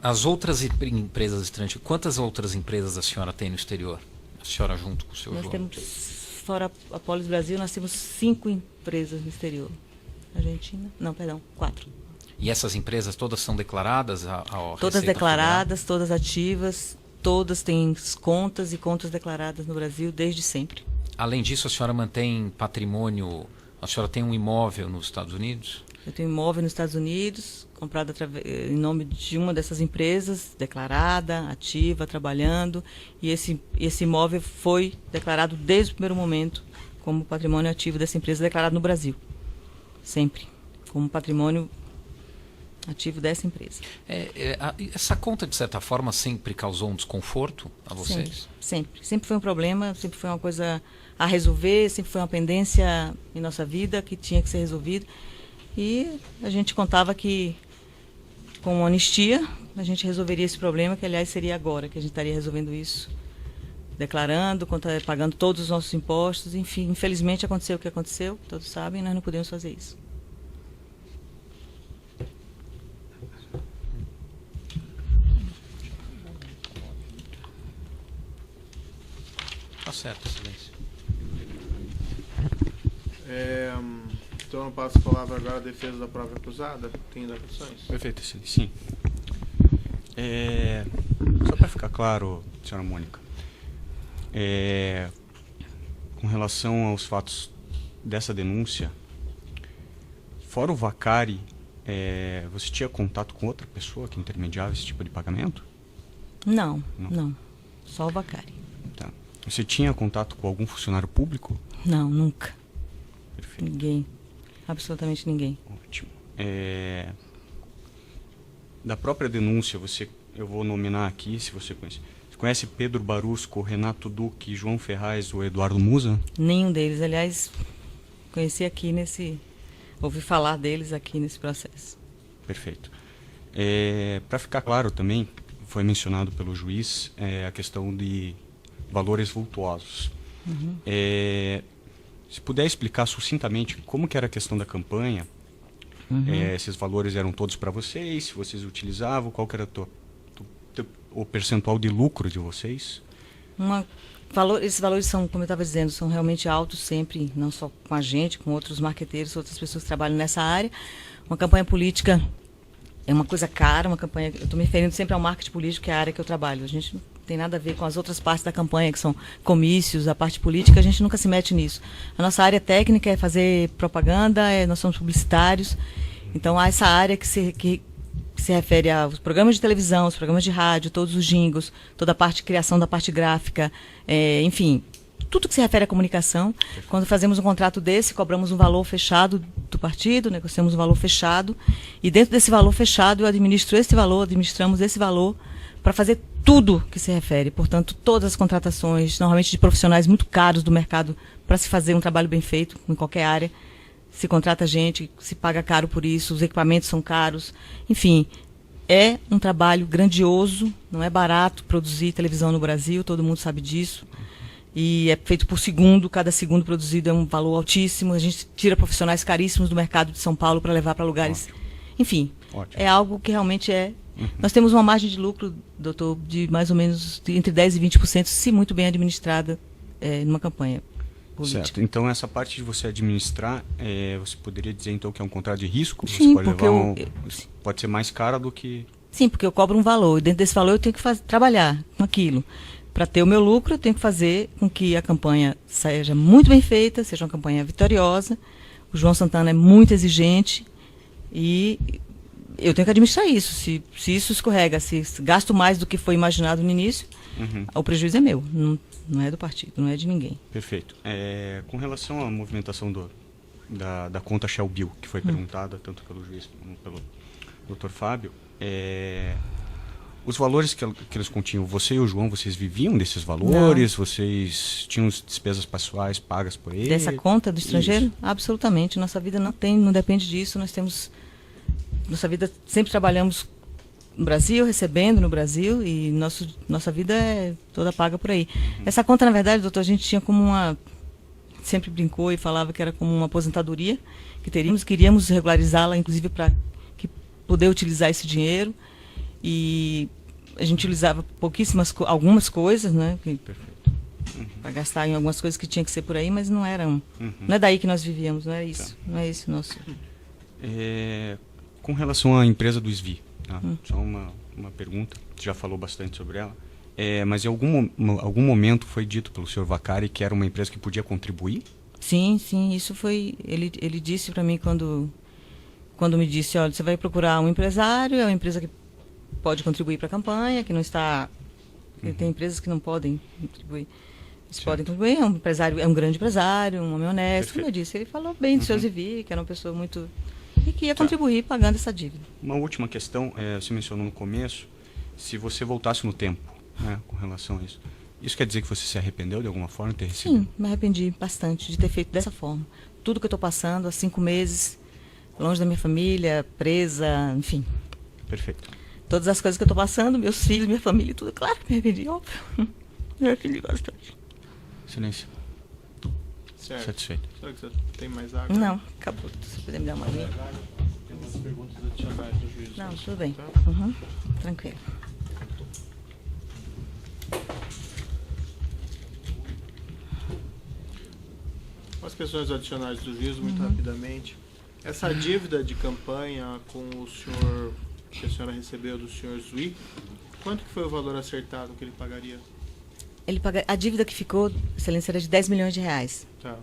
As outras empresas estrangeiras, quantas outras empresas a senhora tem no exterior? A senhora junto com o seu Nós João? temos, fora a Polis Brasil, nós temos 5 empresas no exterior. Argentina? Não, perdão, 4. E essas empresas todas são declaradas ao Todas Receita declaradas, todas ativas, todas têm contas e contas declaradas no Brasil desde sempre. Federal? Além disso, a senhora mantém patrimônio, a senhora tem um imóvel nos Estados Unidos? Eu tenho imóvel nos Estados Unidos, comprado em nome de uma dessas empresas, declarada, ativa, trabalhando, e esse imóvel foi declarado desde o primeiro momento como patrimônio ativo dessa empresa, declarado no Brasil. Sempre. Como patrimônio ativo dessa empresa. Essa conta, de certa forma, sempre causou um desconforto a vocês? Sempre. Sempre foi um problema, sempre foi uma coisa a resolver, sempre foi uma pendência em nossa vida que tinha que ser resolvida. E a gente contava que, com anistia, a gente resolveria esse problema, que, aliás, seria agora que a gente estaria resolvendo isso, declarando, pagando todos os nossos impostos. Enfim, infelizmente aconteceu o que aconteceu, todos sabem, nós não podemos fazer isso. Tá certo, excelência. Então eu passo a palavra agora à defesa da prova acusada. Tem indagações? Perfeito, excelência. Sim. Só para ficar claro, senhora Mônica, com relação aos fatos dessa denúncia, fora o Vacari, você tinha contato com outra pessoa que intermediava esse tipo de pagamento? Não. Não. Só o Vacari. Tá. Você tinha contato com algum funcionário público? Não, nunca. Perfeito. Ninguém. Absolutamente ninguém. Ótimo. Da própria denúncia, eu vou nominar aqui, se você conhece. Você conhece Pedro Barusco, Renato Duque, João Ferraz ou Eduardo Musa? Nenhum deles. Aliás, conheci aqui ouvi falar deles aqui nesse processo. Perfeito. Para ficar claro também, foi mencionado pelo juiz a questão de valores vultuosos. Uhum. Se puder explicar sucintamente como que era a questão da campanha, esses valores eram todos para vocês, se vocês utilizavam, qual que era o percentual de lucro de vocês? Esses valores são, como eu estava dizendo, são realmente altos sempre, não só com a gente, com outros marqueteiros, outras pessoas que trabalham nessa área. Uma campanha política é uma coisa cara, eu estou me referindo sempre ao marketing político, que é a área que eu trabalho. A gente não tem nada a ver com as outras partes da campanha, que são comícios, a parte política, a gente nunca se mete nisso. A nossa área técnica é fazer propaganda, nós somos publicitários, então há essa área que se refere aos programas de televisão, os programas de rádio, todos os jingles, toda a parte de criação da parte gráfica, enfim, tudo que se refere à comunicação. Quando fazemos um contrato desse, cobramos um valor fechado do partido, negociamos um valor fechado, e dentro desse valor fechado eu administramos esse valor para fazer tudo que se refere. Portanto, todas as contratações, normalmente de profissionais muito caros do mercado, para se fazer um trabalho bem feito em qualquer área, se contrata gente, se paga caro por isso, os equipamentos são caros. Enfim, é um trabalho grandioso, não é barato produzir televisão no Brasil, todo mundo sabe disso. E é feito por segundo, cada segundo produzido é um valor altíssimo. A gente tira profissionais caríssimos do mercado de São Paulo para levar para lugares... Ótimo. Enfim, Ótimo. é algo que realmente é... Nós temos uma margem de lucro, doutor, de mais ou menos entre 10% e 20%, se muito bem administrada numa campanha política. Certo. Então, essa parte de você administrar, você poderia dizer então que é um contrato de risco? Sim, você pode porque pode ser mais caro do que... Sim, porque eu cobro um valor, e dentro desse valor eu tenho que trabalhar com aquilo. para ter o meu lucro, eu tenho que fazer com que a campanha seja muito bem feita, seja uma campanha vitoriosa. O João Santana é muito exigente e eu tenho que administrar isso. Se isso escorrega, se gasto mais do que foi imaginado no início, o prejuízo é meu, não é do partido, não é de ninguém. Perfeito. Com relação à movimentação da conta Shell Bill, que foi perguntada tanto pelo juiz como pelo Dr. Fábio, os valores que eles continham, você e o João, vocês viviam desses valores? Não. Vocês tinham despesas pessoais pagas por ele? Dessa conta do estrangeiro? Isso. Absolutamente. Nossa vida não depende disso. Nós temos... Nossa vida, sempre trabalhamos no Brasil, recebendo no Brasil, e nossa vida é toda paga por aí. Essa conta, na verdade, doutor, a gente tinha como uma... Sempre brincou e falava que era como uma aposentadoria que queríamos regularizá-la, inclusive para poder utilizar esse dinheiro. E a gente utilizava algumas coisas, né? Para gastar em algumas coisas que tinha que ser por aí, mas não eram. Não é daí que nós vivíamos, não é isso. Tá. Não é esse o nosso. Com relação à empresa do SVI, tá? Só uma pergunta, você já falou bastante sobre ela. Mas em algum momento foi dito pelo senhor Vaccari que era uma empresa que podia contribuir? Sim, isso foi. Ele disse para mim quando me disse, olha, você vai procurar um empresário, é uma empresa que pode contribuir para a campanha, que não está... Tem empresas que não podem contribuir. Eles podem contribuir, é um empresário, é um grande empresário, um homem honesto. Perfeito. Como eu disse, ele falou bem do seu Zivi, que era uma pessoa muito... E que ia contribuir pagando essa dívida. Uma última questão, você mencionou no começo, se você voltasse no tempo, né, com relação a isso. Isso quer dizer que você se arrependeu de alguma forma de ter recebido? Sim, me arrependi bastante de ter feito dessa forma. Tudo que eu estou passando há 5 meses, longe da minha família, presa, enfim. Perfeito. Todas as coisas que eu estou passando, meus filhos, minha família, tudo. Claro que me arrependi, óbvio. Me arrependi bastante. Silêncio. Certo. Satisfeito. Será que você tem mais água? Não, acabou. Se você puder me dar uma aguinha. Tem umas perguntas adicionais do juiz. Não, tudo bem. Tá? Tranquilo. Umas questões adicionais do juízo, muito rapidamente. Essa dívida de campanha com o senhor, que a senhora recebeu do senhor Zui, quanto que foi o valor acertado que ele pagaria? A dívida que ficou, excelência, era de 10 milhões de reais. Tá.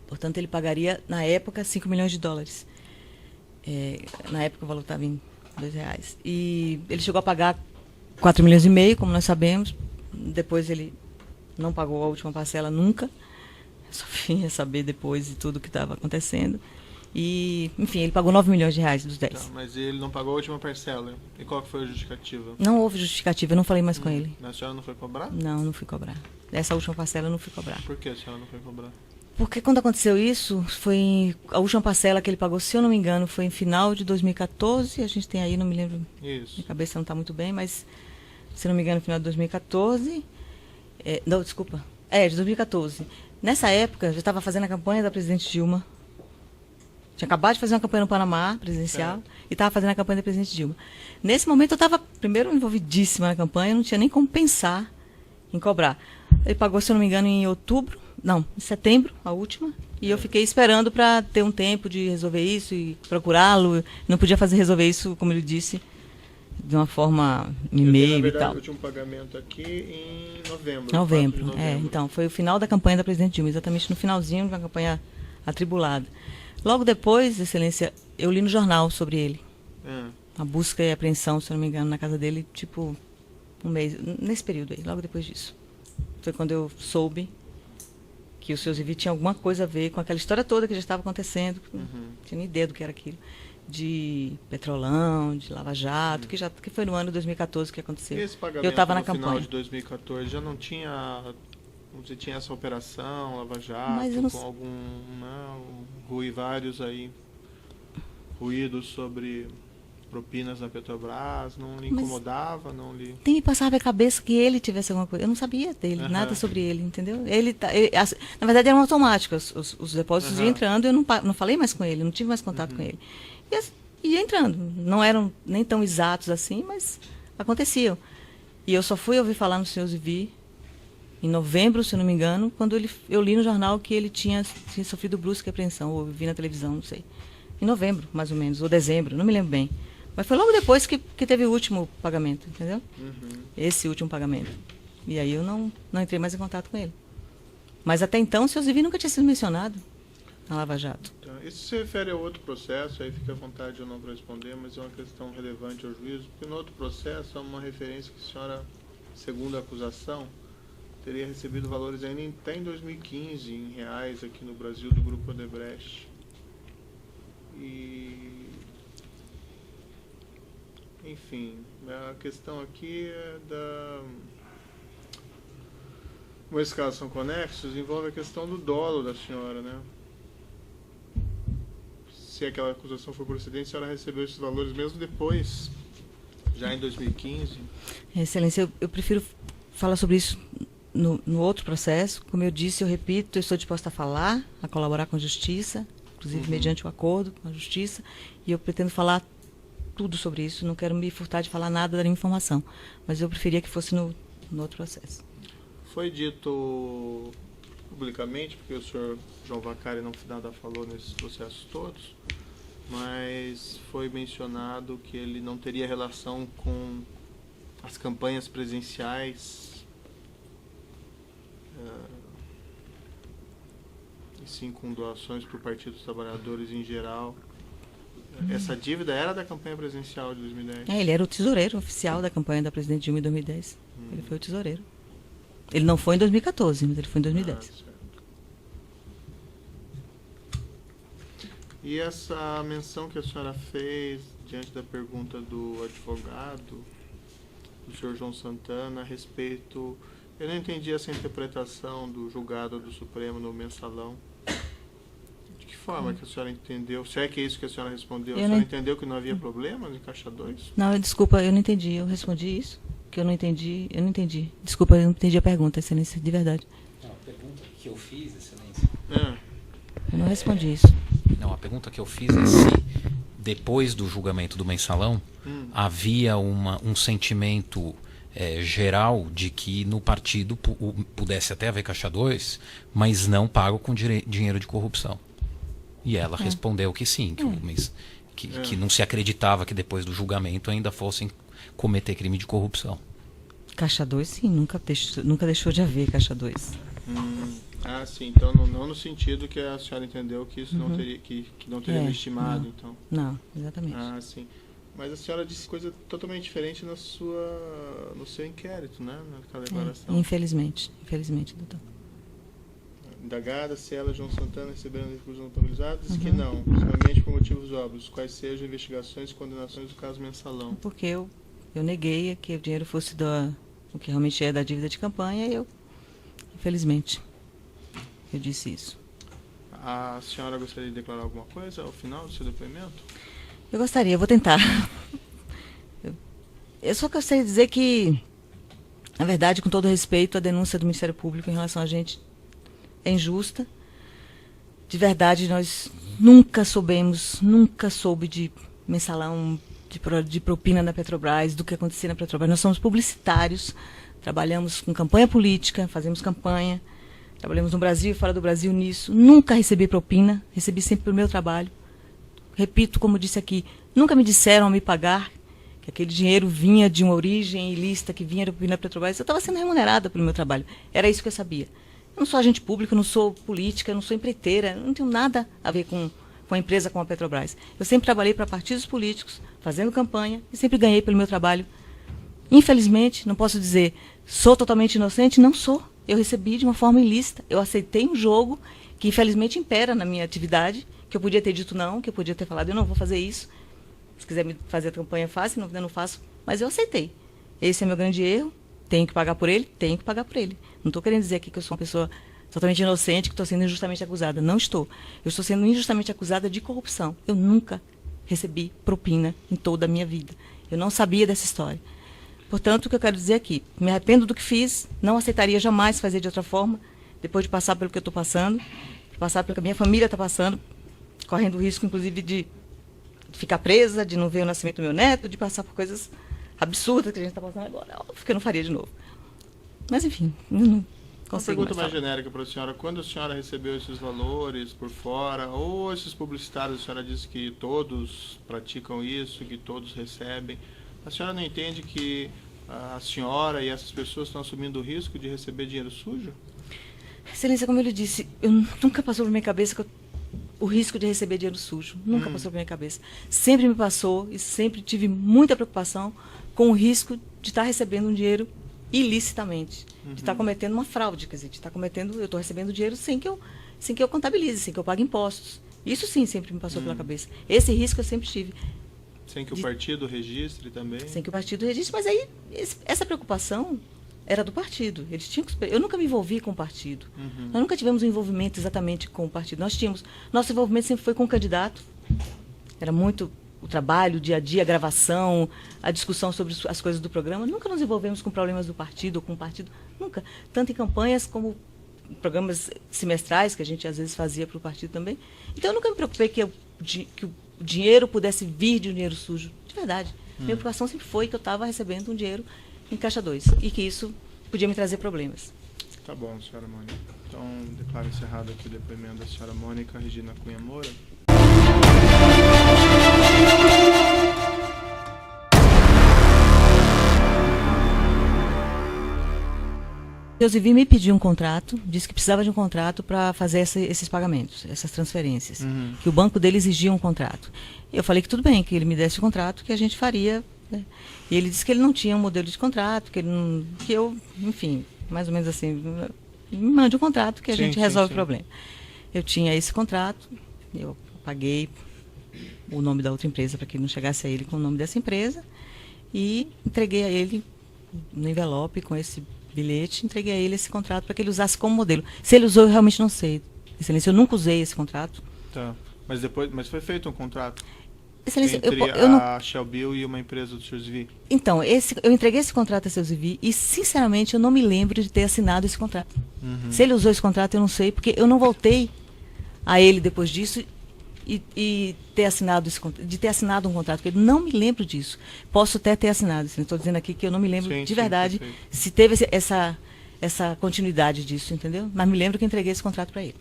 Portanto, ele pagaria, na época, 5 milhões de dólares. Na época, o valor estava em R$2. E ele chegou a pagar 4 milhões e meio, como nós sabemos. Depois, ele não pagou a última parcela nunca. Só vinha saber depois de tudo o que estava acontecendo. E, enfim, ele pagou 9 milhões de reais dos 10. Tá, mas ele não pagou a última parcela. E qual que foi a justificativa? Não houve justificativa, eu não falei mais com ele. A senhora não foi cobrar? Não fui cobrar. Essa última parcela eu não fui cobrar. Por que a senhora não foi cobrar? Porque quando aconteceu isso, foi a última parcela que ele pagou, se eu não me engano, foi em final de 2014. A gente tem aí, não me lembro. Isso. Minha cabeça não está muito bem, mas se não me engano, final de 2014. Não, desculpa. De 2014. Nessa época, eu já estava fazendo a campanha da presidente Dilma. Tinha acabado de fazer uma campanha no Panamá, presidencial, e estava fazendo a campanha da presidente Dilma. Nesse momento, eu estava, primeiro, envolvidíssima na campanha, não tinha nem como pensar em cobrar. Ele pagou, se eu não me engano, em setembro, a última, e eu fiquei esperando para ter um tempo de resolver isso e procurá-lo. Não podia resolver isso, como ele disse, de uma forma e-mail e tal. Eu tinha um pagamento aqui em novembro. Novembro. Então, foi o final da campanha da presidente Dilma, exatamente no finalzinho de uma campanha atribulada. Logo depois, excelência, eu li no jornal sobre ele. A busca e apreensão, se eu não me engano, na casa dele, tipo, um mês, nesse período aí, logo depois disso. Foi quando eu soube que o seu Zivi tinha alguma coisa a ver com aquela história toda que já estava acontecendo. Não tinha nem ideia do que era aquilo. De Petrolão, de Lava Jato, que foi no ano de 2014 que aconteceu. E esse pagamento eu estava na no campanha. final de 2014 já não tinha... Você tinha essa operação, Lava Jato, mas eu não... com algum... vários aí ruídos sobre propinas da Petrobras, não lhe incomodava, não lhe... Tem me passava a cabeça que ele tivesse alguma coisa. Eu não sabia dele, nada sobre ele, entendeu? Na verdade, eram automáticos. Os depósitos iam entrando, eu não falei mais com ele, não tive mais contato com ele. E ia entrando. Não eram nem tão exatos assim, mas aconteciam. E eu só fui ouvir falar no Sr. Zivi em novembro, se eu não me engano, quando eu li no jornal que ele tinha sofrido brusca apreensão, ou vi na televisão, não sei. Em novembro, mais ou menos, ou dezembro, não me lembro bem. Mas foi logo depois que teve o último pagamento, entendeu? Esse último pagamento. E aí eu não entrei mais em contato com ele. Mas até então o seu Zivi nunca tinha sido mencionado na Lava Jato. Tá. Isso se refere a outro processo, aí fica à vontade ou não para responder, mas é uma questão relevante ao juízo, porque no outro processo há uma referência que a senhora, segundo a acusação, teria recebido valores ainda até em 2015 em reais aqui no Brasil do Grupo Odebrecht. E, enfim, a questão aqui é como esses casos são conexos, envolve a questão do dolo da senhora, né? Se aquela acusação for procedente, a senhora recebeu esses valores mesmo depois, já em 2015? Excelência, eu prefiro falar sobre isso no outro processo. Como eu disse, eu repito, eu estou disposta a falar, a colaborar com a Justiça, inclusive mediante o acordo com a Justiça, e eu pretendo falar tudo sobre isso. Não quero me furtar de falar nada da minha informação, mas eu preferia que fosse no outro processo. Foi dito publicamente, porque o senhor João Vacari não nada falou nesses processos todos, mas foi mencionado que ele não teria relação com as campanhas presenciais, e sim com doações para o Partido dos Trabalhadores em geral. Essa dívida era da campanha presidencial de 2010? Ele era o tesoureiro oficial da campanha da presidente Dilma em 2010. Ele foi o tesoureiro. Ele não foi em 2014, mas ele foi em 2010. Certo. E essa menção que a senhora fez diante da pergunta do advogado, do senhor João Santana, a respeito... Eu não entendi essa interpretação do julgado do Supremo no mensalão. De que forma que a senhora entendeu? Se é que é isso que a senhora respondeu, a senhora entendeu que não havia problemas em Caixa 2? Não, desculpa, eu não entendi. Eu respondi isso, que eu não entendi. Desculpa, eu não entendi a pergunta, Excelência, de verdade. Não, a pergunta que eu fiz, Excelência... Eu não respondi isso. Não, a pergunta que eu fiz é se, depois do julgamento do mensalão, havia um sentimento geral de que no partido pudesse até haver Caixa 2, mas não pago com dinheiro de corrupção. E ela respondeu que sim, que não se acreditava que depois do julgamento ainda fossem cometer crime de corrupção. Caixa 2, sim, nunca deixou de haver Caixa 2. Ah, sim. Então não no sentido que a senhora entendeu que isso não teria, que não teria estimado, então. Não, exatamente. Ah, sim. Mas a senhora disse coisa totalmente diferente no seu inquérito, né? Naquela declaração. Infelizmente, doutor. Indagada, se ela e João Santana receberam recursos não autorizados, diz que não, somente por motivos óbvios, quais sejam investigações e condenações do caso mensalão. Porque eu neguei que o dinheiro fosse o que realmente é da dívida de campanha e eu, infelizmente, eu disse isso. A senhora gostaria de declarar alguma coisa ao final do seu depoimento? Eu gostaria, eu vou tentar. Eu só gostaria de dizer que, na verdade, com todo respeito, a denúncia do Ministério Público em relação a gente é injusta. De verdade, nós nunca soube de mensalão, de propina da Petrobras, do que acontecia na Petrobras. Nós somos publicitários, trabalhamos com campanha política, fazemos campanha, trabalhamos no Brasil e fora do Brasil nisso. Nunca recebi propina, recebi sempre pelo meu trabalho. Repito, como disse aqui, nunca me disseram a me pagar que aquele dinheiro vinha de uma origem ilícita, que vinha da propina da Petrobras. Eu estava sendo remunerada pelo meu trabalho. Era isso que eu sabia. Eu não sou agente público, eu não sou política, eu não sou empreiteira, eu não tenho nada a ver com a empresa como a Petrobras. Eu sempre trabalhei para partidos políticos, fazendo campanha, e sempre ganhei pelo meu trabalho. Infelizmente, não posso dizer, sou totalmente inocente, não sou. Eu recebi de uma forma ilícita. Eu aceitei um jogo que infelizmente impera na minha atividade, que eu podia ter dito não, que eu podia ter falado, eu não vou fazer isso. Se quiser me fazer a campanha, faça, eu não faço. Mas eu aceitei. Esse é meu grande erro. Tenho que pagar por ele? Tenho que pagar por ele. Não estou querendo dizer aqui que eu sou uma pessoa totalmente inocente, que estou sendo injustamente acusada. Não estou. Eu estou sendo injustamente acusada de corrupção. Eu nunca recebi propina em toda a minha vida. Eu não sabia dessa história. Portanto, o que eu quero dizer aqui, me arrependo do que fiz, não aceitaria jamais fazer de outra forma, depois de passar pelo que eu estou passando, de passar pelo que a minha família está passando, correndo o risco, inclusive, de ficar presa, de não ver o nascimento do meu neto, de passar por coisas absurdas que a gente está passando agora. Óbvio que eu não faria de novo. Mas, enfim, eu não consigo. Uma pergunta mais falar. genérica para a senhora. Quando a senhora recebeu esses valores por fora, ou esses publicitários, a senhora disse que todos praticam isso, que todos recebem, a senhora não entende que a senhora e essas pessoas estão assumindo o risco de receber dinheiro sujo? Excelência, como eu lhe disse, nunca passou por minha cabeça o risco de receber dinheiro sujo. Nunca passou por minha cabeça. Sempre me passou e sempre tive muita preocupação com o risco de estar recebendo um dinheiro ilicitamente, de estar cometendo uma fraude, quer dizer, de estar cometendo, eu estou recebendo dinheiro sem que eu contabilize, sem que eu pague impostos. Isso sim sempre me passou pela cabeça. Esse risco eu sempre tive. Sem que o partido registre também? Sem que o partido registre, mas aí essa preocupação era do partido. Eles tinham que, eu nunca me envolvi com o partido. Nós nunca tivemos um envolvimento exatamente com o partido. Nosso envolvimento sempre foi com o candidato. Era muito o trabalho, o dia a dia, a gravação, a discussão sobre as coisas do programa. Nunca nos envolvemos com problemas do partido ou com o partido. Nunca. Tanto em campanhas como programas semestrais que a gente às vezes fazia para o partido também. Então eu nunca me preocupei que o dinheiro pudesse vir de um dinheiro sujo. De verdade. Minha preocupação sempre foi que eu estava recebendo um dinheiro em Caixa 2 e que isso podia me trazer problemas. Tá bom, senhora Mônica. Então, declaro encerrado aqui o depoimento da senhora Mônica Regina Cunha Moura. Deusivir me pediu um contrato, disse que precisava de um contrato para fazer esses pagamentos, essas transferências, que o banco dele exigia um contrato. Eu falei que tudo bem, que ele me desse o contrato, que a gente faria, né? E ele disse que ele não tinha um modelo de contrato, que eu, enfim, mais ou menos assim, me mande um contrato que a gente resolve o problema. Eu tinha esse contrato, eu paguei o nome da outra empresa para que ele não chegasse a ele com o nome dessa empresa e entreguei a ele no envelope com esse bilhete, entreguei a ele esse contrato para que ele usasse como modelo. Se ele usou, eu realmente não sei. Excelência, eu nunca usei esse contrato. Tá. Mas foi feito um contrato Excelência, entre eu não... a Shell Bill e uma empresa do Sr. Zvi? Então, eu entreguei esse contrato a Sr. Zvi e, sinceramente, eu não me lembro de ter assinado esse contrato. Se ele usou esse contrato, eu não sei, porque eu não voltei a ele depois disso e ter assinado um contrato, porque eu não me lembro disso. Posso até ter assinado, estou dizendo aqui que eu não me lembro de verdade se teve essa continuidade disso, entendeu? Mas me lembro que entreguei esse contrato para ele.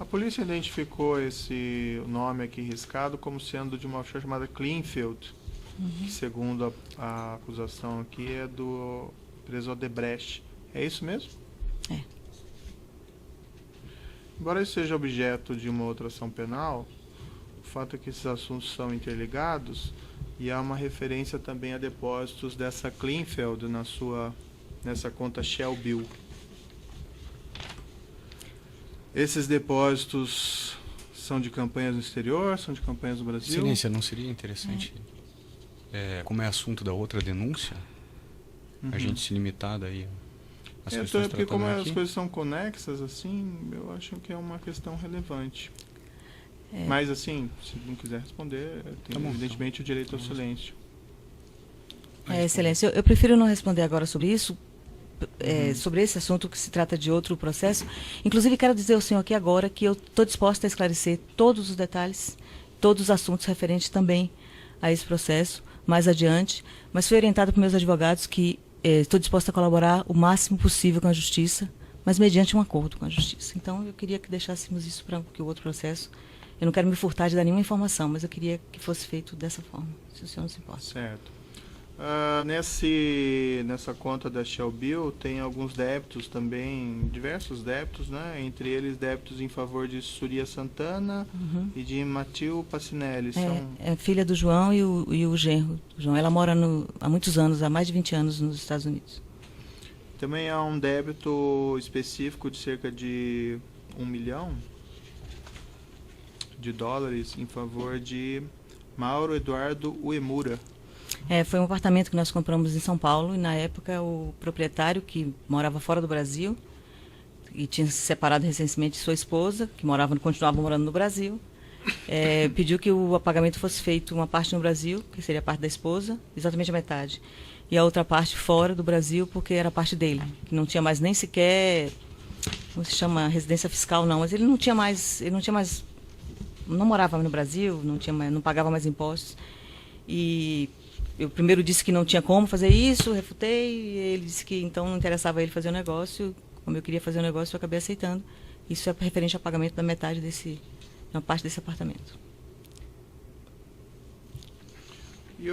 A polícia identificou esse nome aqui riscado como sendo de uma offshore chamada Cleanfield, que segundo a acusação aqui é do empresa Odebrecht. É isso mesmo? É. Embora isso seja objeto de uma outra ação penal, o fato é que esses assuntos são interligados e há uma referência também a depósitos dessa Cleanfield nessa conta Shell Bill. Esses depósitos são de campanhas no exterior, são de campanhas no Brasil? Excelência, não seria interessante, como é assunto da outra denúncia, a gente se limitar daí às questões Porque como tratadas as aqui? coisas são conexas, assim, eu acho que é uma questão relevante. Mas, assim, se não quiser responder, tem evidentemente o direito ao silêncio. Excelência, eu prefiro não responder agora sobre isso, sobre esse assunto que se trata de outro processo. Inclusive, quero dizer ao senhor aqui agora que eu estou disposta a esclarecer todos os detalhes, todos os assuntos referentes também a esse processo, mais adiante, mas fui orientada por meus advogados que estou disposta a colaborar o máximo possível com a Justiça, mas mediante um acordo com a Justiça. Então, eu queria que deixássemos isso para que o outro processo... Eu não quero me furtar de dar nenhuma informação, mas eu queria que fosse feito dessa forma, se o senhor não se importa. Certo. Nessa conta da Shell Bill tem alguns débitos também, diversos débitos, né? Entre eles débitos em favor de Surya Santana e de Matil Passinelli. É filha do João e o genro do João. Ela mora há muitos anos, há mais de 20 anos nos Estados Unidos. Também há um débito específico de cerca de $1 milhão em favor de Mauro Eduardo Uemura. Foi um apartamento que nós compramos em São Paulo e, na época, o proprietário, que morava fora do Brasil e tinha se separado recentemente de sua esposa, que continuava morando no Brasil, pediu que o pagamento fosse feito uma parte no Brasil, que seria a parte da esposa, exatamente a metade, e a outra parte fora do Brasil, porque era a parte dele, que não tinha mais nem sequer, como se chama, residência fiscal, não, mas ele não morava mais no Brasil, não pagava mais impostos. E eu primeiro disse que não tinha como fazer isso, refutei, e ele disse que então não interessava a ele fazer o negócio. Como eu queria fazer o negócio, eu acabei aceitando. Isso é referente ao pagamento da metade uma parte desse apartamento. E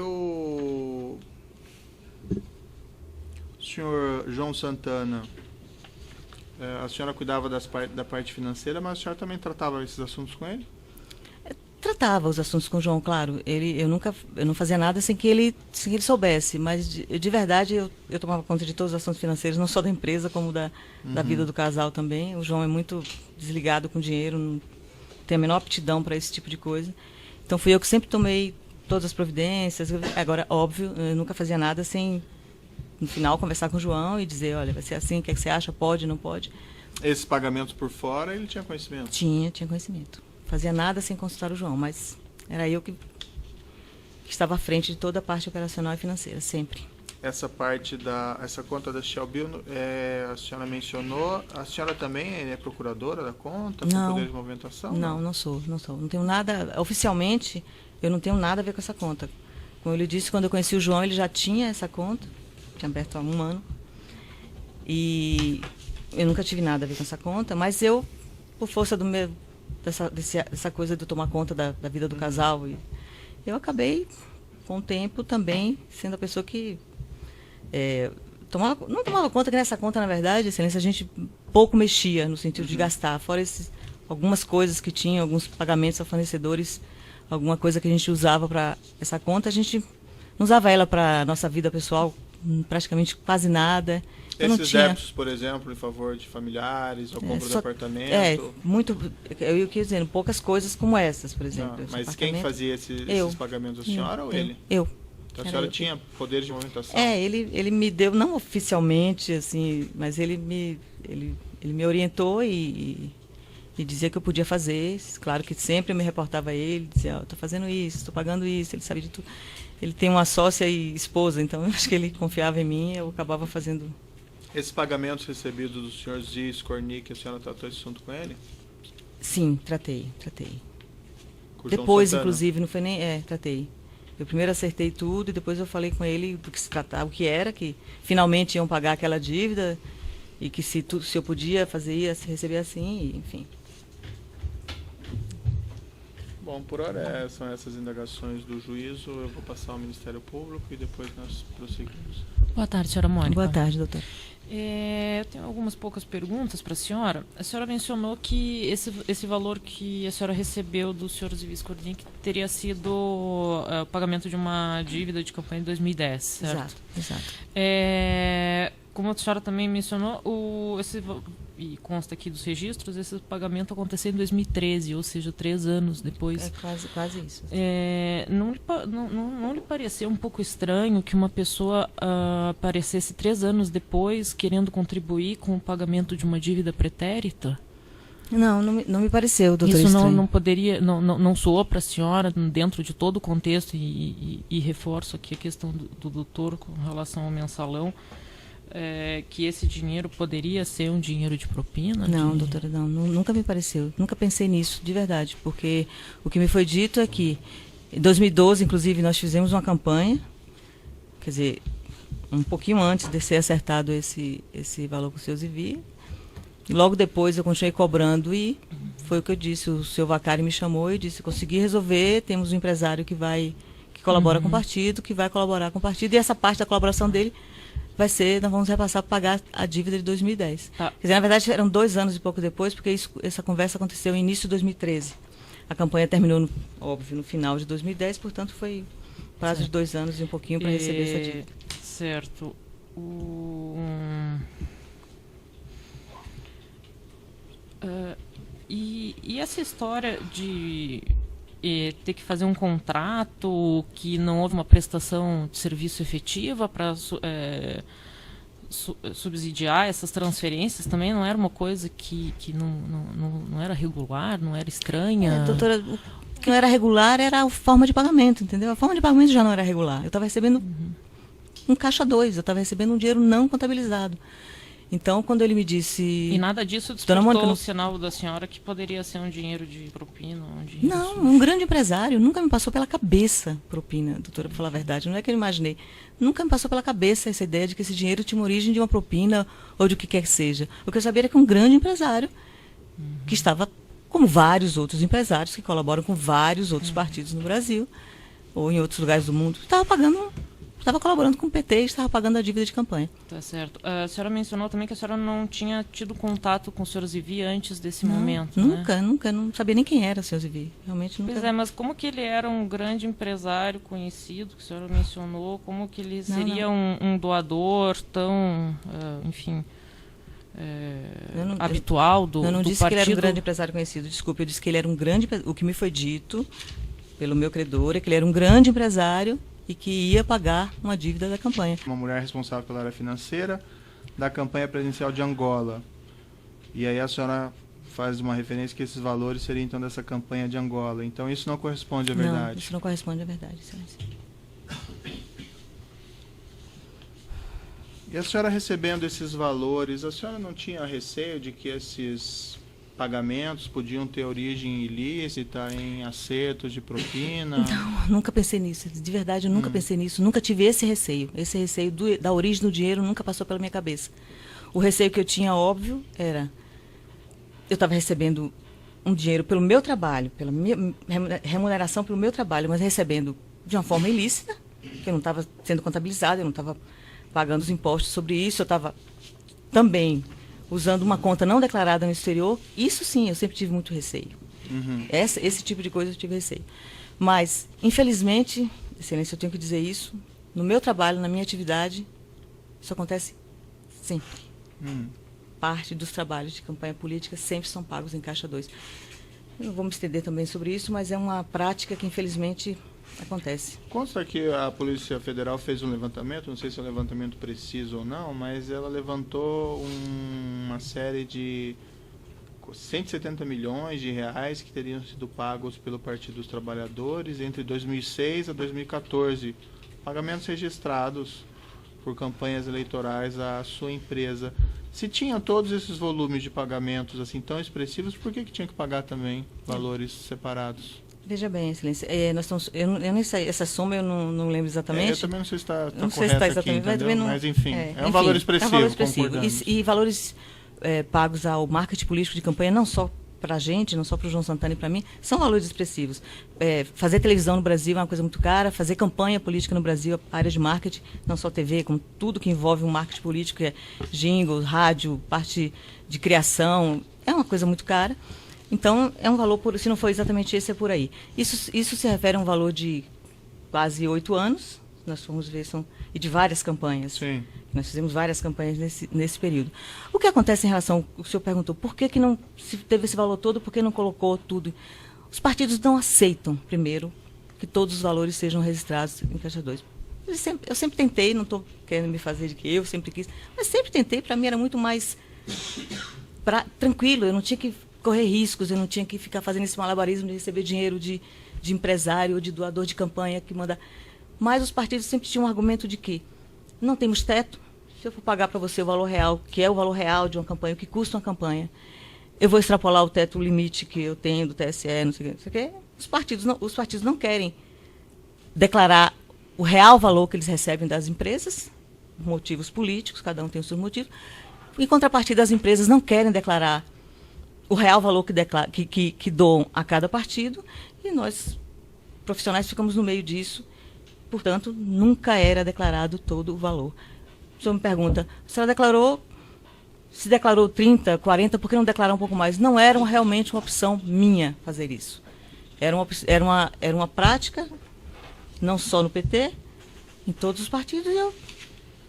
senhor João Santana, a senhora cuidava da parte financeira, mas a senhora também tratava esses assuntos com ele? Tratava os assuntos com o João, claro. Eu não fazia nada sem que ele soubesse, mas de verdade eu tomava conta de todos os assuntos financeiros, não só da empresa, como da vida do casal também. O João é muito desligado com dinheiro, não tem a menor aptidão para esse tipo de coisa. Então fui eu que sempre tomei todas as providências. Agora, óbvio, eu nunca fazia nada sem, no final, conversar com o João e dizer, olha, vai ser assim, o que é que você acha? Pode, não pode? Esses pagamentos por fora, ele tinha conhecimento? Tinha conhecimento. Fazia nada sem consultar o João, mas era eu que estava à frente de toda a parte operacional e financeira, sempre. Essa conta da Shell Bill, a senhora mencionou, a senhora também é procuradora da conta, com poder de movimentação? Não sou. Não tenho nada, oficialmente, eu não tenho nada a ver com essa conta. Como eu lhe disse, quando eu conheci o João, ele já tinha essa conta, tinha aberto há 1 ano, e eu nunca tive nada a ver com essa conta, mas eu, por força dessa coisa de tomar conta da vida do casal, e eu acabei, com o tempo, também sendo a pessoa que não tomava conta, que nessa conta, na verdade, Excelência, a gente pouco mexia no sentido de gastar, fora algumas coisas que tinha, alguns pagamentos a fornecedores, alguma coisa que a gente usava para essa conta, a gente não usava ela para nossa vida pessoal, praticamente quase nada. Esses débitos, por exemplo, em favor de familiares, ou compra de apartamento? Eu quis dizer, poucas coisas como essas, por exemplo. Mas quem fazia esses pagamentos, a senhora ou ele? Eu. Então a senhora tinha poder de movimentação? Ele me deu, não oficialmente, assim, mas ele me orientou e dizia que eu podia fazer. Claro que sempre eu me reportava a ele, dizia, estou fazendo isso, estou pagando isso, ele sabia de tudo. Ele tem uma sócia e esposa, então eu acho que ele confiava em mim, eu acabava fazendo. Esses pagamentos recebidos do senhor Ziz, Cornic, a senhora tratou esse assunto com ele? Sim, tratei. Com Depois, inclusive, não foi nem... tratei. Eu primeiro acertei tudo e depois eu falei com ele do que se tratava, o que era, que finalmente iam pagar aquela dívida e que se eu podia fazer, ia receber assim, enfim. Bom, por hora são essas indagações do juízo. Eu vou passar ao Ministério Público e depois nós prosseguimos. Boa tarde, senhora Mônica. Boa tarde, doutor. Eu tenho algumas poucas perguntas para a senhora. A senhora mencionou que esse valor que a senhora recebeu do senhor Ziz Cornic teria sido o pagamento de uma dívida de campanha de 2010, certo? Exato. Como a senhora também mencionou, e consta aqui dos registros, esse pagamento aconteceu em 2013, ou seja, 3 anos depois. É quase isso. Não lhe pareceu um pouco estranho que uma pessoa aparecesse 3 anos depois querendo contribuir com o pagamento de uma dívida pretérita? Não me pareceu, doutor. Isso estranho. não poderia, não soou para a senhora dentro de todo o contexto e reforço aqui a questão do doutor com relação ao mensalão. Que esse dinheiro poderia ser um dinheiro de propina? Não, doutora, nunca me pareceu. Nunca pensei nisso, de verdade. Porque o que me foi dito é que, em 2012, inclusive, nós fizemos uma campanha, quer dizer, um pouquinho antes de ser acertado esse valor com o seu Zivi. Logo depois eu continuei cobrando e foi o que eu disse. O seu Vacari me chamou e disse, consegui resolver, temos um empresário que colabora com o partido, que vai colaborar com o partido, e essa parte da colaboração dele vai ser, nós vamos repassar para pagar a dívida de 2010. Tá. Quer dizer, na verdade, eram 2 anos e pouco depois, porque essa conversa aconteceu no início de 2013. A campanha terminou, óbvio, no final de 2010, portanto, foi prazo de 2 anos e um pouquinho para receber essa dívida. Certo. E essa história de ter que fazer um contrato que não houve uma prestação de serviço efetiva para subsidiar essas transferências também não era uma coisa que não era regular, não era estranha? Doutora, o que não era regular era a forma de pagamento, entendeu? A forma de pagamento já não era regular. Eu estava recebendo um caixa 2, eu estava recebendo um dinheiro não contabilizado. Então, quando ele me disse... E nada disso despertou o sinal da senhora que poderia ser um dinheiro de propina? Um grande empresário. Nunca me passou pela cabeça propina, doutora, para falar a verdade. Não é que eu imaginei. Nunca me passou pela cabeça essa ideia de que esse dinheiro tinha uma origem de uma propina ou de o que quer que seja. O que eu sabia era que um grande empresário, que estava, como vários outros empresários, que colaboram com vários outros partidos no Brasil, ou em outros lugares do mundo, estava pagando estava colaborando com o PT e estava pagando a dívida de campanha. Tá certo. A senhora mencionou também que a senhora não tinha tido contato com o senhor Zivi antes desse momento, né? Nunca, não sabia nem quem era o senhor Zivi. Realmente nunca. Pois é, mas como que ele era um grande empresário conhecido, que a senhora mencionou, como que ele seria um doador tão, enfim, habitual do partido? Eu não disse que ele era um grande empresário conhecido, desculpe, eu disse que ele era um grande, o que me foi dito pelo meu credor é que ele era um grande empresário e que ia pagar uma dívida da campanha. Uma mulher responsável pela área financeira da campanha presidencial de Angola. E aí a senhora faz uma referência que esses valores seriam então dessa campanha de Angola. Então isso não corresponde à verdade. Não, isso não corresponde à verdade, excelência. E a senhora recebendo esses valores, a senhora não tinha receio de que esses pagamentos podiam ter origem ilícita em acertos de propina? Não, nunca pensei nisso. De verdade, eu nunca pensei nisso. Nunca tive esse receio. Esse receio da origem do dinheiro nunca passou pela minha cabeça. O receio que eu tinha, óbvio, era... Eu estava recebendo um dinheiro pelo meu trabalho, pela minha remuneração pelo meu trabalho, mas recebendo de uma forma ilícita, que eu não estava sendo contabilizada, eu não estava pagando os impostos sobre isso, eu estava também usando uma conta não declarada no exterior. Isso sim, eu sempre tive muito receio. Esse tipo de coisa eu tive receio. Mas, infelizmente, excelência, eu tenho que dizer isso, no meu trabalho, na minha atividade, isso acontece sempre. Parte dos trabalhos de campanha política sempre são pagos em Caixa 2. Eu não vou me estender também sobre isso, mas é uma prática que, infelizmente, acontece. Consta que a Polícia Federal fez um levantamento, não sei se é um levantamento preciso ou não, mas ela levantou uma série de 170 milhões de reais que teriam sido pagos pelo Partido dos Trabalhadores entre 2006 a 2014. Pagamentos registrados por campanhas eleitorais à sua empresa. Se tinha todos esses volumes de pagamentos assim tão expressivos, por que tinha que pagar também valores separados? Veja bem, excelência, nós estamos, eu nem sei, essa soma eu não lembro exatamente. Eu também não sei se está não sei se está exatamente, aqui, não, mas enfim, é um valor expressivo. É um valor expressivo. E valores pagos ao marketing político de campanha, não só para a gente, não só para o João Santana e para mim, são valores expressivos. Fazer televisão no Brasil é uma coisa muito cara, fazer campanha política no Brasil, a área de marketing, não só TV, como tudo que envolve um marketing político, é jingle, rádio, parte de criação, é uma coisa muito cara. Então, é um valor, se não for exatamente esse, é por aí. Isso se refere a um valor de quase 8 anos, nós fomos ver, e de várias campanhas. Sim. Nós fizemos várias campanhas nesse período. O que acontece em relação, o senhor perguntou, por que não se teve esse valor todo, por que não colocou tudo? Os partidos não aceitam, primeiro, que todos os valores sejam registrados em Caixa 2. Eu sempre tentei, não estou querendo me fazer de que eu sempre quis, mas sempre tentei, para mim era muito mais tranquilo, eu não tinha que correr riscos, eu não tinha que ficar fazendo esse malabarismo de receber dinheiro de empresário ou de doador de campanha que manda. Mas os partidos sempre tinham um argumento de que não temos teto, se eu for pagar para você o valor real, que é o valor real de uma campanha, o que custa uma campanha, eu vou extrapolar o teto limite que eu tenho do TSE, não sei o que. Os partidos não querem declarar o real valor que eles recebem das empresas, motivos políticos, cada um tem os seus motivos. Em contrapartida, as empresas não querem declarar o real valor que doam a cada partido, e nós, profissionais, ficamos no meio disso. Portanto, nunca era declarado todo o valor. O senhor me pergunta, a senhora declarou, se declarou 30, 40, por que não declarar um pouco mais? Não era realmente uma opção minha fazer isso. Era uma prática, não só no PT, em todos os partidos, e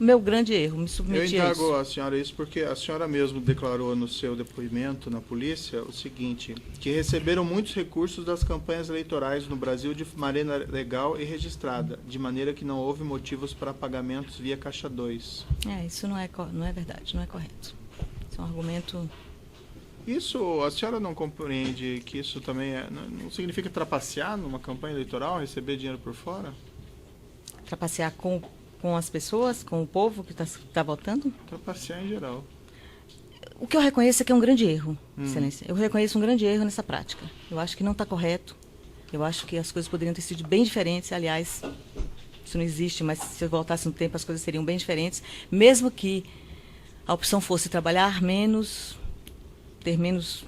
meu grande erro, me submeti a isso. Eu indago a senhora isso porque a senhora mesmo declarou no seu depoimento na polícia o seguinte, que receberam muitos recursos das campanhas eleitorais no Brasil de maneira legal e registrada, de maneira que não houve motivos para pagamentos via Caixa 2. Isso não é verdade, não é correto. Isso é um argumento... Isso, a senhora não compreende que isso também não significa trapacear numa campanha eleitoral, receber dinheiro por fora? Trapacear com as pessoas, com o povo que está votando? Trapacear em geral. O que eu reconheço é que é um grande erro, excelência. Eu reconheço um grande erro nessa prática. Eu acho que não está correto. Eu acho que as coisas poderiam ter sido bem diferentes. Aliás, isso não existe, mas se eu voltasse no tempo, as coisas seriam bem diferentes. Mesmo que a opção fosse trabalhar menos,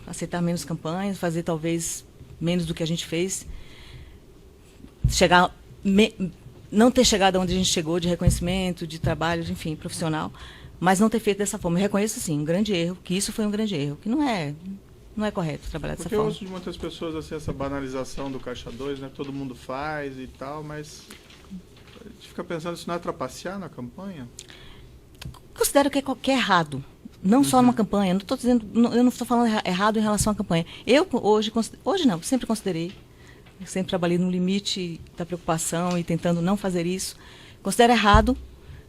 aceitar menos campanhas, fazer talvez menos do que a gente fez, chegar não ter chegado onde a gente chegou de reconhecimento, de trabalho, enfim, profissional, mas não ter feito dessa forma. Eu reconheço, sim, um grande erro, que isso foi um grande erro, que não é correto trabalhar dessa Porque eu forma. ouço de muitas pessoas assim, essa banalização do Caixa 2, né? Todo mundo faz e tal, mas a gente fica pensando se não é trapacear na campanha. Considero que é errado. Não só numa campanha. Não tô dizendo, eu não estou falando errado em relação à campanha. Eu hoje não, sempre considerei. Eu sempre trabalhei no limite da preocupação e tentando não fazer isso. Considero errado,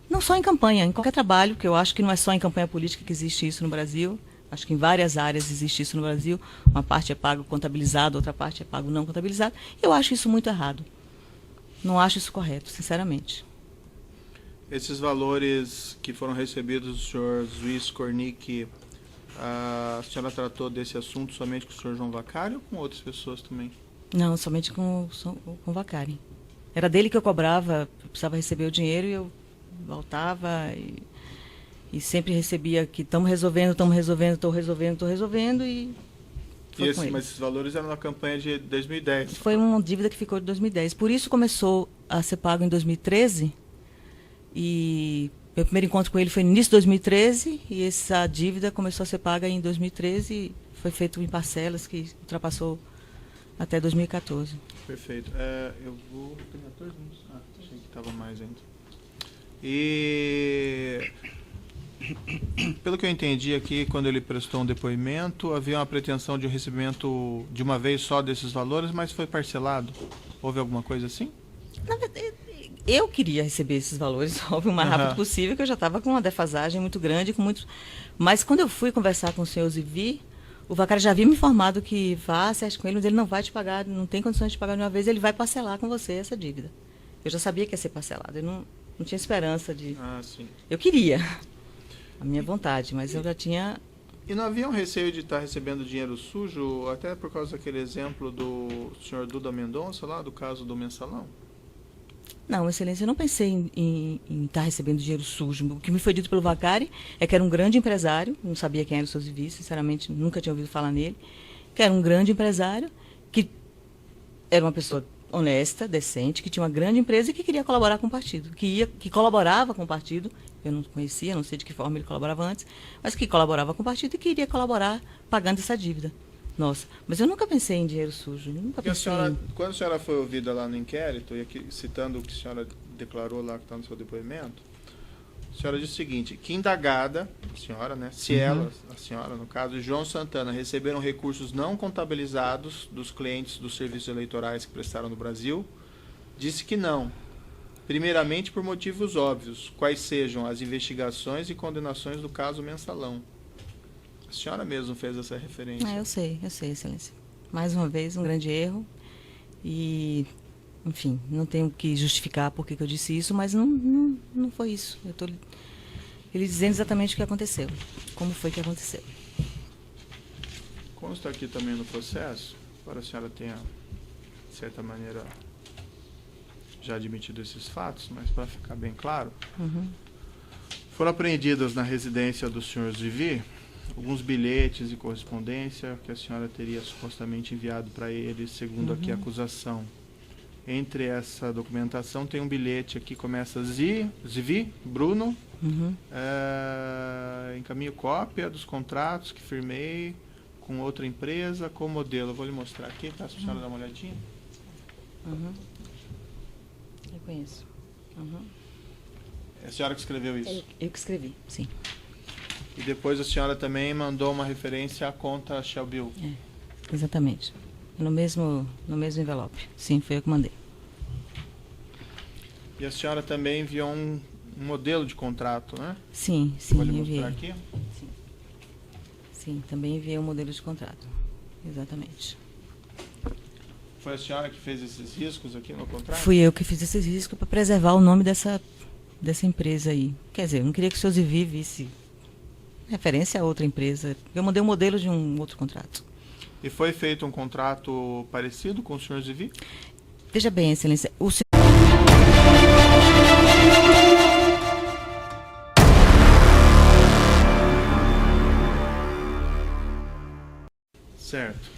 não só em campanha, em qualquer trabalho, que eu acho que não é só em campanha política que existe isso no Brasil. Acho que em várias áreas existe isso no Brasil. Uma parte é pago contabilizado, outra parte é pago não contabilizado. Eu acho isso muito errado. Não acho isso correto, sinceramente. Esses valores que foram recebidos do senhor Luiz Cornic, a senhora tratou desse assunto somente com o senhor João Vacari ou com outras pessoas também? Não, somente com o Vacari. Era dele que eu cobrava, eu precisava receber o dinheiro e eu voltava e sempre recebia que estamos resolvendo, estou resolvendo e foi com ele. Mas esses valores eram na campanha de 2010. Foi uma dívida que ficou de 2010. Por isso começou a ser pago em 2013 e meu primeiro encontro com ele foi no início de 2013 e essa dívida começou a ser paga em 2013 e foi feito em parcelas que ultrapassou até 2014. Perfeito. Eu vou... Tem 14 minutos? Achei que estava mais ainda. E... Pelo que eu entendi aqui, quando ele prestou um depoimento, havia uma pretensão de um recebimento de uma vez só desses valores, mas foi parcelado. Houve alguma coisa assim? Na verdade, eu queria receber esses valores o mais rápido possível, que eu já estava com uma defasagem muito grande, mas quando eu fui conversar com o senhor Zivi, o Vacari já havia me informado que vá, acerte com ele, mas ele não vai te pagar, não tem condições de pagar de uma vez, ele vai parcelar com você essa dívida. Eu já sabia que ia ser parcelado, eu não tinha esperança de... Sim. Eu queria, a minha vontade, mas eu já tinha... E não havia um receio de estar recebendo dinheiro sujo, até por causa daquele exemplo do senhor Duda Mendonça, lá, do caso do mensalão? Não, Excelência, eu não pensei em estar recebendo dinheiro sujo. O que me foi dito pelo Vacari é que era um grande empresário, não sabia quem era o seu Zivi, sinceramente, nunca tinha ouvido falar nele, que era um grande empresário, que era uma pessoa honesta, decente, que tinha uma grande empresa e que queria colaborar com o partido, que colaborava com o partido, eu não conhecia, não sei de que forma ele colaborava antes, mas que colaborava com o partido e queria colaborar pagando essa dívida. Nossa, mas eu nunca pensei em dinheiro sujo, nunca pensei Quando a senhora foi ouvida lá no inquérito, e aqui citando o que a senhora declarou lá que está no seu depoimento, a senhora disse o seguinte, que indagada, a senhora, né, se ela, a senhora no caso, e João Santana receberam recursos não contabilizados dos clientes dos serviços eleitorais que prestaram no Brasil, disse que não. Primeiramente por motivos óbvios, quais sejam as investigações e condenações do caso mensalão. A senhora mesmo fez essa referência. Eu sei, Excelência. Mais uma vez, um grande erro. E, enfim, não tenho que justificar por que eu disse isso, mas não foi isso. Eu estou lhe dizendo exatamente o que aconteceu. Como foi que aconteceu. Consta aqui também no processo, para a senhora tenha, de certa maneira, já admitido esses fatos, mas para ficar bem claro, foram apreendidos na residência do senhor Zivi alguns bilhetes e correspondência que a senhora teria supostamente enviado para ele, segundo aqui a acusação. Entre essa documentação tem um bilhete aqui, começa Zivi, Bruno, encaminho cópia dos contratos que firmei com outra empresa, com modelo. Eu vou lhe mostrar aqui, tá? Se a senhora dar uma olhadinha. Eu conheço. É a senhora que escreveu isso? Eu que escrevi, sim. E depois a senhora também mandou uma referência à conta Shell Bill. Exatamente. No mesmo envelope. Sim, foi eu que mandei. E a senhora também enviou um modelo de contrato, né? Sim, Vou lhe enviei. mostrar aqui. Sim, também enviei um modelo de contrato. Exatamente. Foi a senhora que fez esses riscos aqui no contrato? Fui eu que fiz esses riscos para preservar o nome dessa empresa aí. Quer dizer, eu não queria que o seu Zivi visse referência a outra empresa. Eu mandei um modelo de um outro contrato. E foi feito um contrato parecido com o senhor Zivi? Veja bem, Excelência, Certo.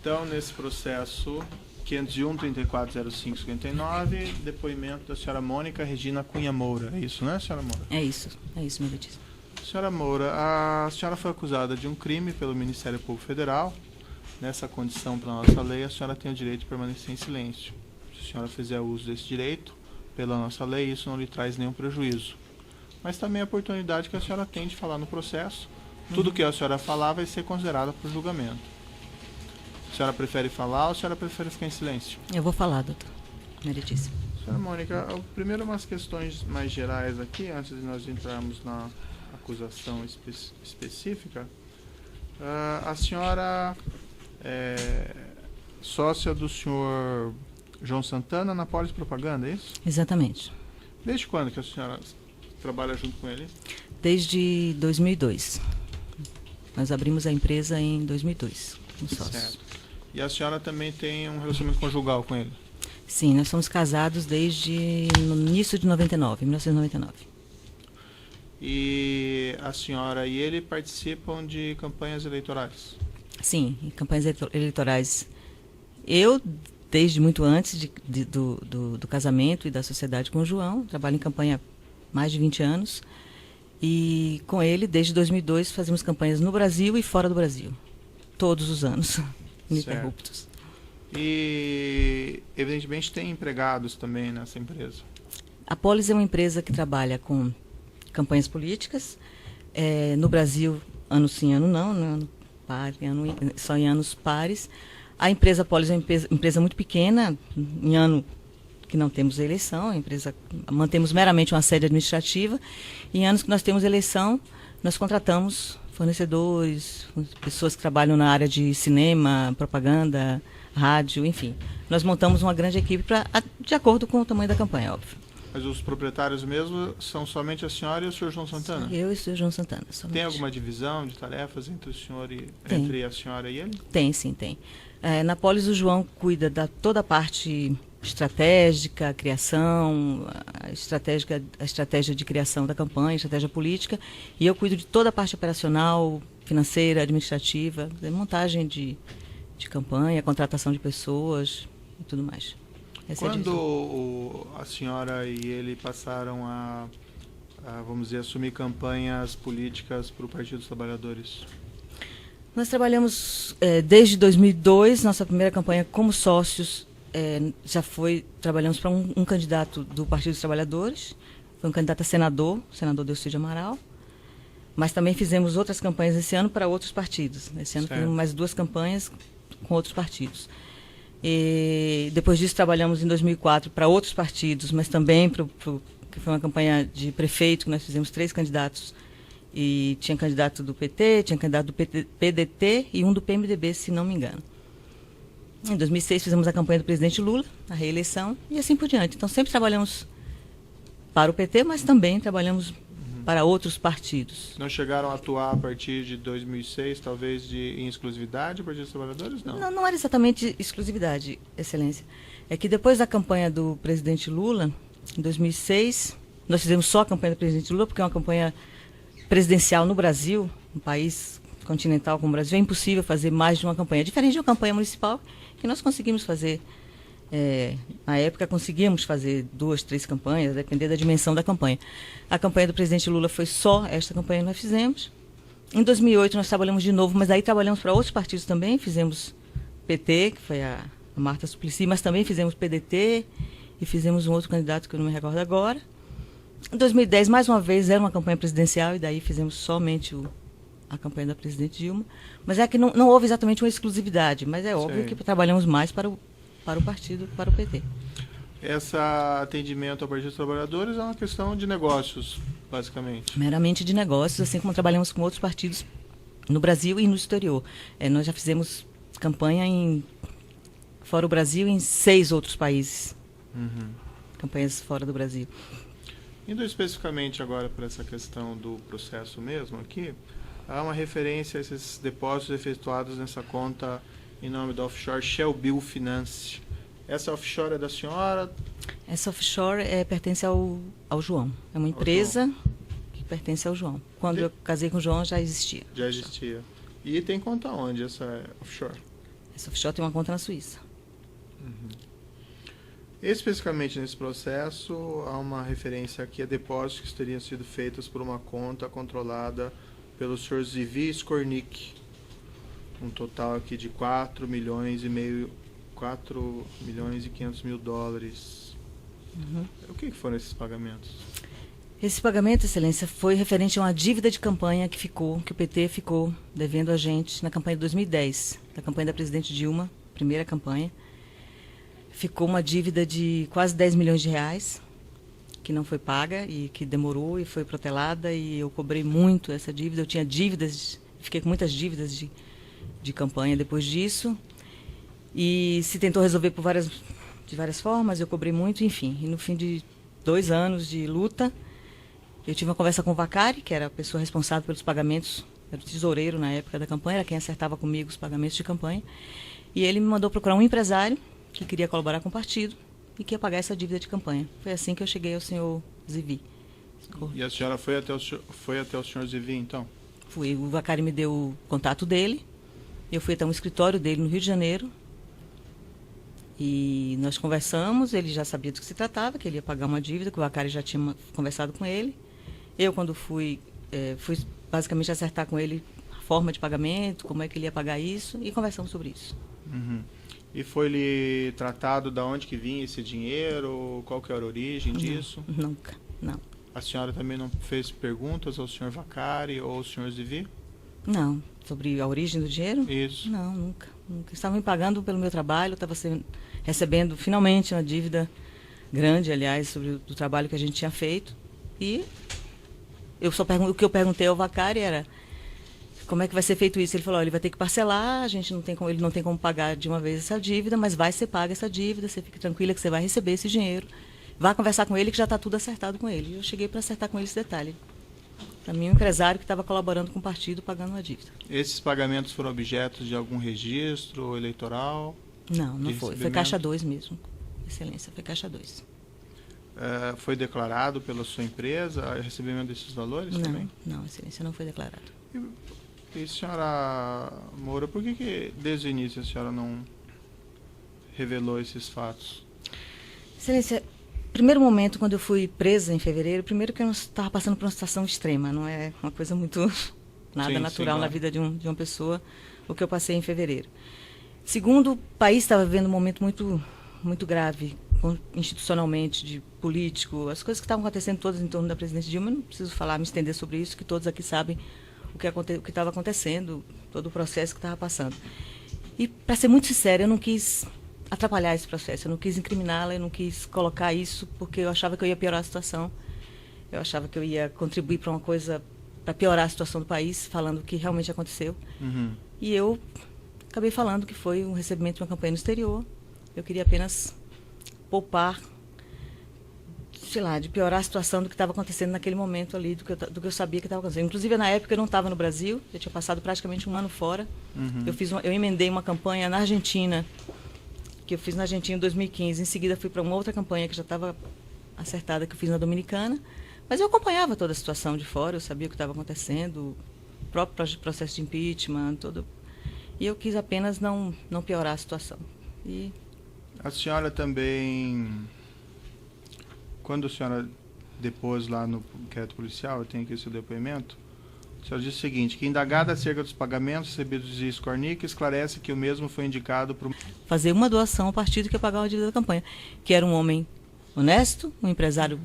Então, nesse processo 501-3405-59, depoimento da senhora Mônica Regina Cunha Moura. É isso, né, senhora Moura? É isso, meritíssimo. Senhora Moura, a senhora foi acusada de um crime pelo Ministério Público Federal. Nessa condição, pela nossa lei, a senhora tem o direito de permanecer em silêncio. Se a senhora fizer uso desse direito, pela nossa lei, isso não lhe traz nenhum prejuízo. Mas também a oportunidade que a senhora tem de falar no processo. Tudo que a senhora falar vai ser considerado por julgamento. A senhora prefere falar ou a senhora prefere ficar em silêncio? Eu vou falar, doutor. Meritíssimo. Senhora Mônica, primeiro umas questões mais gerais aqui, antes de nós entrarmos na acusação específica. A senhora é sócia do senhor João Santana na Polis Propaganda, é isso? Exatamente. Desde quando que a senhora trabalha junto com ele? Desde 2002. Nós abrimos a empresa em 2002, como sócios. Certo. E a senhora também tem um relacionamento conjugal com ele? Sim, nós somos casados desde no início de 1999. E a senhora e ele participam de campanhas eleitorais? Sim, em campanhas eleitorais. Eu, desde muito antes do casamento e da sociedade com o João, trabalho em campanha há mais de 20 anos. E com ele, desde 2002, fazemos campanhas no Brasil e fora do Brasil. Todos os anos, ininterruptos. E, evidentemente, tem empregados também nessa empresa? A Polis é uma empresa que trabalha com campanhas políticas. No Brasil, ano sim, ano não, né? Ano par, só em anos pares. A empresa Polis é uma empresa muito pequena, em ano que não temos eleição, a empresa mantemos meramente uma sede administrativa. Em anos que nós temos eleição, nós contratamos fornecedores, pessoas que trabalham na área de cinema, propaganda, rádio, enfim. Nós montamos uma grande equipe de acordo com o tamanho da campanha, óbvio. Mas os proprietários mesmo são somente a senhora e o senhor João Santana? Eu e o senhor João Santana. Somente. Tem alguma divisão de tarefas entre o senhor entre a senhora e ele? Tem, sim, tem. Na Polis, o João cuida da toda a parte estratégica, criação, a estratégia de criação da campanha, estratégia política, e eu cuido de toda a parte operacional, financeira, administrativa, montagem de campanha, contratação de pessoas e tudo mais. Essa Quando a senhora e ele passaram a, vamos dizer, assumir campanhas políticas para o Partido dos Trabalhadores? Nós trabalhamos desde 2002, nossa primeira campanha como sócios, trabalhamos para um candidato do Partido dos Trabalhadores, foi um candidato a senador, o senador Delcídio Amaral, mas também fizemos outras campanhas esse ano para outros partidos. Esse ano fizemos mais 2 campanhas com outros partidos. E depois disso trabalhamos em 2004 para outros partidos, mas também que foi uma campanha de prefeito, que nós fizemos 3 candidatos. E tinha candidato do PT, tinha candidato do PDT e um do PMDB, se não me engano. Em 2006 fizemos a campanha do presidente Lula, a reeleição, e assim por diante. Então sempre trabalhamos para o PT, mas também trabalhamos para outros partidos. Não chegaram a atuar a partir de 2006, talvez em exclusividade, o Partido dos Trabalhadores? Não era exatamente exclusividade, Excelência. É que depois da campanha do presidente Lula, em 2006, nós fizemos só a campanha do presidente Lula, porque é uma campanha presidencial no Brasil, um país continental como o Brasil, é impossível fazer mais de uma campanha. Diferente de uma campanha municipal, que nós conseguimos fazer, na época conseguíamos fazer 2, 3 campanhas, depender da dimensão da campanha. A campanha do presidente Lula foi só esta campanha que nós fizemos. Em 2008 nós trabalhamos de novo, mas aí trabalhamos para outros partidos também, fizemos PT, que foi a Marta Suplicy, mas também fizemos PDT e fizemos um outro candidato que eu não me recordo agora. Em 2010, mais uma vez, era uma campanha presidencial e daí fizemos somente a campanha da presidente Dilma. Mas é que não houve exatamente uma exclusividade, mas é óbvio que trabalhamos mais para o partido, para o PT. Esse atendimento ao Partido dos Trabalhadores é uma questão de negócios, basicamente. Meramente de negócios, assim como trabalhamos com outros partidos no Brasil e no exterior. Nós já fizemos campanha fora o Brasil em 6 outros países. Campanhas fora do Brasil. Indo especificamente agora para essa questão do processo mesmo aqui, há uma referência a esses depósitos efetuados nessa conta em nome da offshore Shell Bill Finance. Essa offshore é da senhora? Essa offshore pertence ao João. É uma empresa que pertence ao João. Quando eu casei com o João, já existia. Já existia. E tem conta onde essa offshore? Essa offshore tem uma conta na Suíça. Especificamente nesse processo, há uma referência aqui a depósitos que teriam sido feitos por uma conta controlada pelo Sr. Zivi Skornik. Um total aqui de 4 milhões e 500 mil dólares. O que foram esses pagamentos? Esse pagamento, Excelência, foi referente a uma dívida de campanha que o PT ficou devendo a gente na campanha de 2010, da campanha da presidente Dilma, primeira campanha. Ficou uma dívida de quase 10 milhões de reais, que não foi paga e que demorou e foi protelada, e eu cobrei muito essa dívida. Eu tinha dívidas, fiquei com muitas dívidas de campanha depois disso, e se tentou resolver de várias formas, eu cobrei muito, enfim. E no fim de 2 anos de luta, eu tive uma conversa com o Vacari, que era a pessoa responsável pelos pagamentos, era o tesoureiro na época da campanha, era quem acertava comigo os pagamentos de campanha, e ele me mandou procurar um empresário que queria colaborar com o partido e que ia pagar essa dívida de campanha. Foi assim que eu cheguei ao senhor Zivi. E a senhora foi até o senhor Zivi, então? Fui. O Vacari me deu o contato dele, eu fui até um escritório dele no Rio de Janeiro, e nós conversamos. Ele já sabia do que se tratava, que ele ia pagar uma dívida, que o Vacari já tinha conversado com ele. Eu, quando fui basicamente acertar com ele a forma de pagamento, como é que ele ia pagar isso, e conversamos sobre isso. E foi-lhe tratado de onde que vinha esse dinheiro? Qual que era a origem disso? Nunca, não. A senhora também não fez perguntas ao senhor Vacari ou ao senhor Zivi? Não. Sobre a origem do dinheiro? Isso. Não, nunca. Estavam me pagando pelo meu trabalho, eu estava recebendo finalmente uma dívida grande, aliás, sobre o trabalho que a gente tinha feito. E o que eu perguntei ao Vacari era: como é que vai ser feito isso? Ele falou: ele vai ter que parcelar, ele não tem como pagar de uma vez essa dívida, mas vai ser paga essa dívida, você fique tranquila que você vai receber esse dinheiro. Vá conversar com ele que já está tudo acertado com ele. Eu cheguei para acertar com ele esse detalhe. Para mim, um empresário que estava colaborando com o partido pagando uma dívida. Esses pagamentos foram objetos de algum registro eleitoral? Não, não foi. Foi Caixa 2 mesmo. Excelência, foi Caixa 2. Foi declarado pela sua empresa o recebimento desses valores também? Não, Excelência, não foi declarado. E senhora Moura, por que desde o início a senhora não revelou esses fatos? Excelência, primeiro momento, quando eu fui presa em fevereiro, primeiro que eu estava passando por uma situação extrema, não é uma coisa muito nada natural na vida de uma pessoa, o que eu passei em fevereiro. Segundo, o país estava vivendo um momento muito, muito grave, institucionalmente, de político, as coisas que estavam acontecendo todas em torno da presidente Dilma. Eu não preciso me estender sobre isso, que todos aqui sabem o que estava acontecendo, todo o processo que estava passando. E, para ser muito sincera, eu não quis atrapalhar esse processo, eu não quis incriminá-la, eu não quis colocar isso, porque eu achava que eu ia piorar a situação, eu achava que eu ia contribuir para uma coisa, para piorar a situação do país, falando o que realmente aconteceu. E eu acabei falando que foi um recebimento de uma campanha no exterior. Eu queria apenas poupar, sei lá, de piorar a situação do que estava acontecendo naquele momento ali, do que eu sabia que estava acontecendo. Inclusive, na época, eu não estava no Brasil, eu tinha passado praticamente 1 ano fora. Eu emendei uma campanha na Argentina, que eu fiz na Argentina em 2015. Em seguida, fui para uma outra campanha que já estava acertada, que eu fiz na Dominicana. Mas eu acompanhava toda a situação de fora, eu sabia o que estava acontecendo, o próprio processo de impeachment, todo. E eu quis apenas não piorar a situação. E a senhora também, quando a senhora depôs lá no inquérito policial, eu tenho aqui seu depoimento, a senhora disse o seguinte, que indagada acerca dos pagamentos recebidos de Skornik, esclarece que o mesmo foi indicado para fazer uma doação ao partido que ia pagar a dívida da campanha, que era um homem honesto, um empresário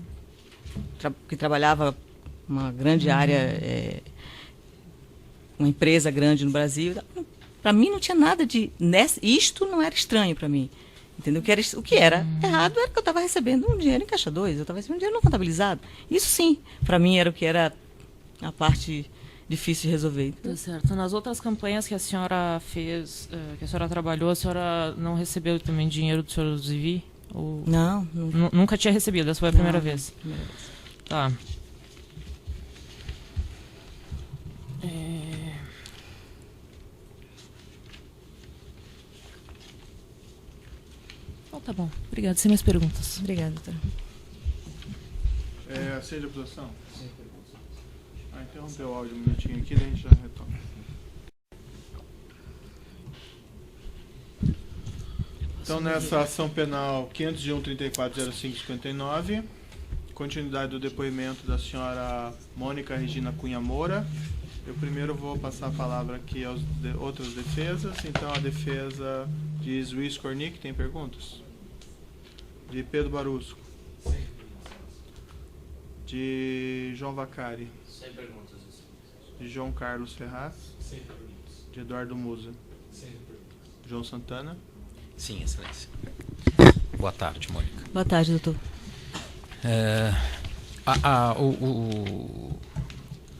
que trabalhava uma grande área, uma empresa grande no Brasil. Para mim não tinha nada de... Isto não era estranho para mim. Entendeu? O que era errado era que eu estava recebendo um dinheiro em Caixa 2, eu estava recebendo um dinheiro não contabilizado. Isso sim, para mim era o que era a parte difícil de resolver. Tá certo. Nas outras campanhas que a senhora fez, que a senhora trabalhou, a senhora não recebeu também dinheiro do senhor Zivi? Ou... Não. Nunca tinha recebido, essa foi a primeira vez. Primeira vez. Tá. Então tá bom. Obrigada. Sem mais perguntas. Obrigada, doutora. Aceita a posição? Interrompeu o áudio um minutinho aqui, daí a gente já retoma. Então, nessa ação penal 501-340559, continuidade do depoimento da senhora Mônica Regina Cunha Moura. Eu primeiro vou passar a palavra aqui às outras defesas. Então, a defesa de Luiz Cornic, tem perguntas? De Pedro Barusco. Sem perguntas. De João Vacari. Sem perguntas. De João Carlos Ferraz. Sem perguntas. De Eduardo Musa. Sem perguntas. João Santana. Sim, excelência. Boa tarde, Mônica. Boa tarde, doutor. O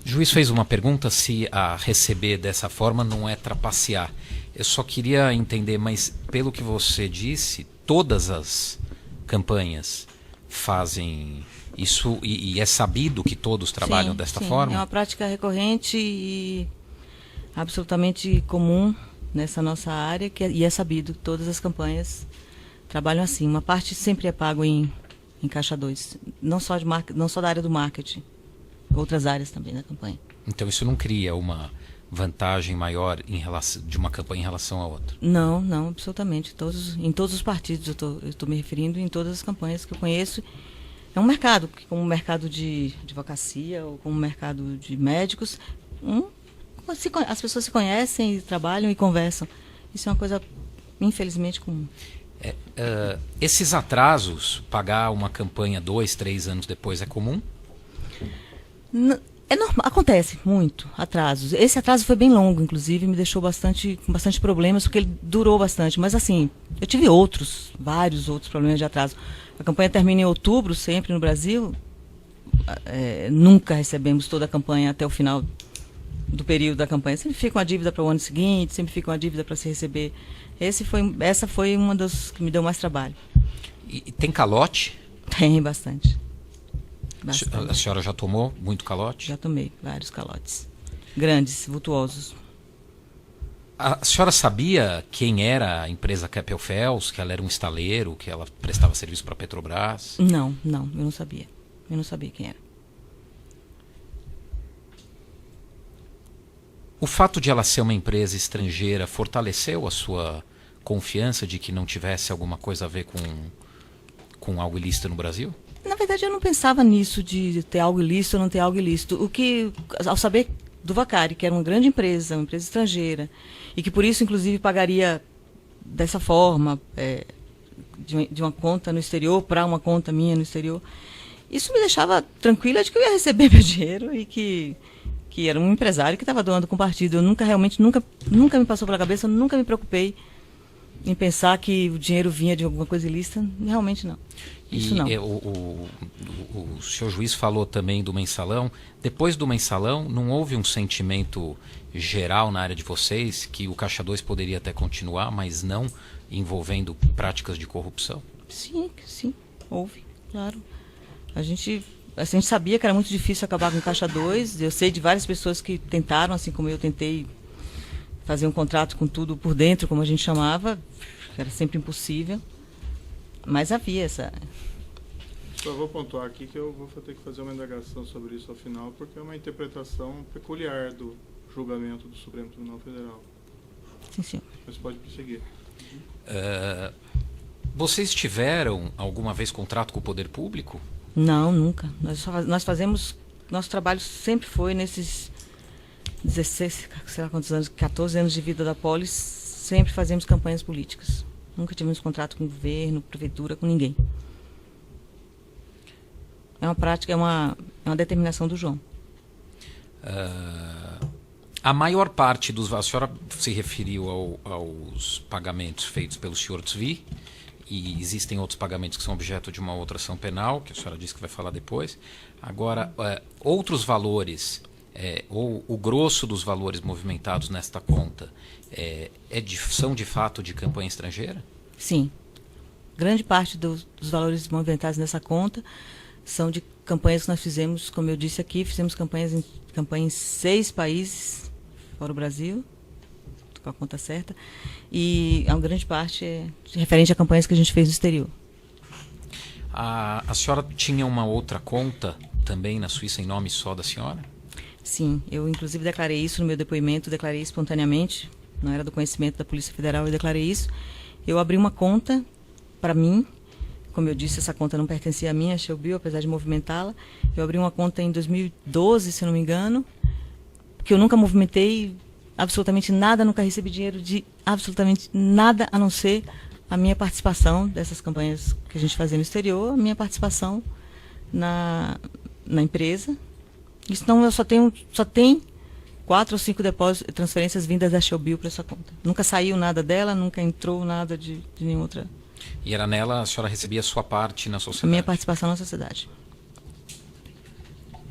juiz fez uma pergunta se a receber dessa forma não é trapacear. Eu só queria entender, mas pelo que você disse, todas as campanhas fazem isso e é sabido que todos trabalham desta forma? É uma prática recorrente e absolutamente comum nessa nossa área, e é sabido que todas as campanhas trabalham assim. Uma parte sempre é pago em Caixa 2, não só da área do marketing, outras áreas também da campanha. Então isso não cria uma vantagem maior de uma campanha em relação à outra? Não, não, absolutamente. Em todos os partidos eu estou me referindo, em todas as campanhas que eu conheço. É um mercado, como o mercado de advocacia ou como o mercado de médicos, as pessoas se conhecem, trabalham e conversam. Isso é uma coisa, infelizmente, comum. Esses atrasos, pagar uma campanha 2, 3 anos depois, é comum? É normal, acontece muito atrasos. Esse atraso foi bem longo, inclusive, me deixou com bastante problemas, porque ele durou bastante. Mas assim, eu tive vários outros problemas de atraso. A campanha termina em outubro, sempre no Brasil. Nunca recebemos toda a campanha até o final do período da campanha. Sempre fica uma dívida para o ano seguinte, sempre fica uma dívida para se receber. Essa foi uma das que me deu mais trabalho. E tem calote? Tem bastante. A senhora já tomou muito calote? Já tomei vários calotes. Grandes, vultuosos. A senhora sabia quem era a empresa Keppel-Fels, que ela era um estaleiro, que ela prestava serviço para a Petrobras? Não, eu não sabia. Eu não sabia quem era. O fato de ela ser uma empresa estrangeira fortaleceu a sua confiança de que não tivesse alguma coisa a ver com algo ilícito no Brasil? Na verdade, eu não pensava nisso de ter algo ilícito ou não ter algo ilícito. Ao saber do Vacari, que era uma grande empresa, uma empresa estrangeira, e que por isso, inclusive, pagaria dessa forma, de uma conta no exterior para uma conta minha no exterior, isso me deixava tranquila de que eu ia receber meu dinheiro e que era um empresário que estava doando com o partido. Eu nunca me passou pela cabeça, eu nunca me preocupei em pensar que o dinheiro vinha de alguma coisa ilícita. Realmente não. Isso não. O senhor juiz falou também do mensalão. Depois do mensalão, não houve um sentimento geral na área de vocês que o Caixa 2 poderia até continuar, mas não envolvendo práticas de corrupção? Sim, houve, claro. A gente sabia que era muito difícil acabar com o Caixa 2. Eu sei de várias pessoas que tentaram, assim como eu tentei fazer um contrato com tudo por dentro, como a gente chamava, que era sempre impossível. Mas havia essa... Só vou pontuar aqui que eu vou ter que fazer uma indagação sobre isso ao final, porque é uma interpretação peculiar do julgamento do Supremo Tribunal Federal. Sim, senhor. Mas pode prosseguir. Vocês tiveram alguma vez contrato com o poder público? Não, nunca. Nós fazemos... Nosso trabalho sempre foi nesses 16, sei lá quantos anos, 14 anos de vida da Polis, sempre fazemos campanhas políticas. Nunca tivemos contrato com o governo, prefeitura, com ninguém. É uma prática, é uma determinação do João. A maior parte dos... A senhora se referiu aos pagamentos feitos pelo senhor Tzvi, e existem outros pagamentos que são objeto de uma outra ação penal, que a senhora disse que vai falar depois. Agora, outros valores, ou o grosso dos valores movimentados nesta conta, são de fato de campanha estrangeira? Sim. Grande parte dos valores movimentados nessa conta são de campanhas que nós fizemos, como eu disse aqui, fizemos campanha em 6 países, fora o Brasil, com a conta certa, e a grande parte é referente a campanhas que a gente fez no exterior. A senhora tinha uma outra conta também na Suíça em nome só da senhora? Sim, eu inclusive declarei isso no meu depoimento, declarei espontaneamente, não era do conhecimento da Polícia Federal, eu declarei isso. eu abri uma conta para mim. Como eu disse, essa conta não pertencia a mim, a Shell Bio, apesar de movimentá-la. Eu abri uma conta em 2012, se não me engano, que eu nunca movimentei absolutamente nada, nunca recebi dinheiro de absolutamente nada, a não ser a minha participação dessas campanhas que a gente fazia no exterior, a minha participação na empresa. Isso não, eu só tenho 4 ou 5 depósitos, transferências vindas da Shell Bio para essa conta. Nunca saiu nada dela, nunca entrou nada de nenhuma outra. E era nela, a senhora recebia a sua parte na A sociedade? minha participação na sociedade.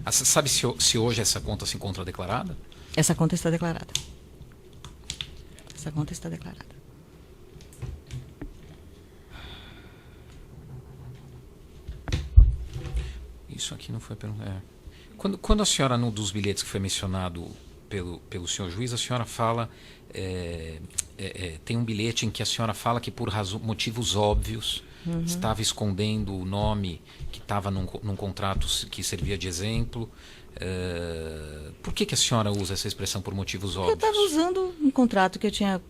Você sabe se hoje essa conta se encontra declarada? Essa conta está declarada. Essa conta está declarada. Isso aqui não foi perguntado. Quando a senhora, num dos bilhetes que foi mencionado pelo senhor juiz, a senhora fala... tem um bilhete em que a senhora fala que por motivos óbvios estava escondendo o nome que estava num contrato que servia de exemplo. Por que a senhora usa essa expressão por motivos óbvios? Eu estava usando um contrato que eu tinha...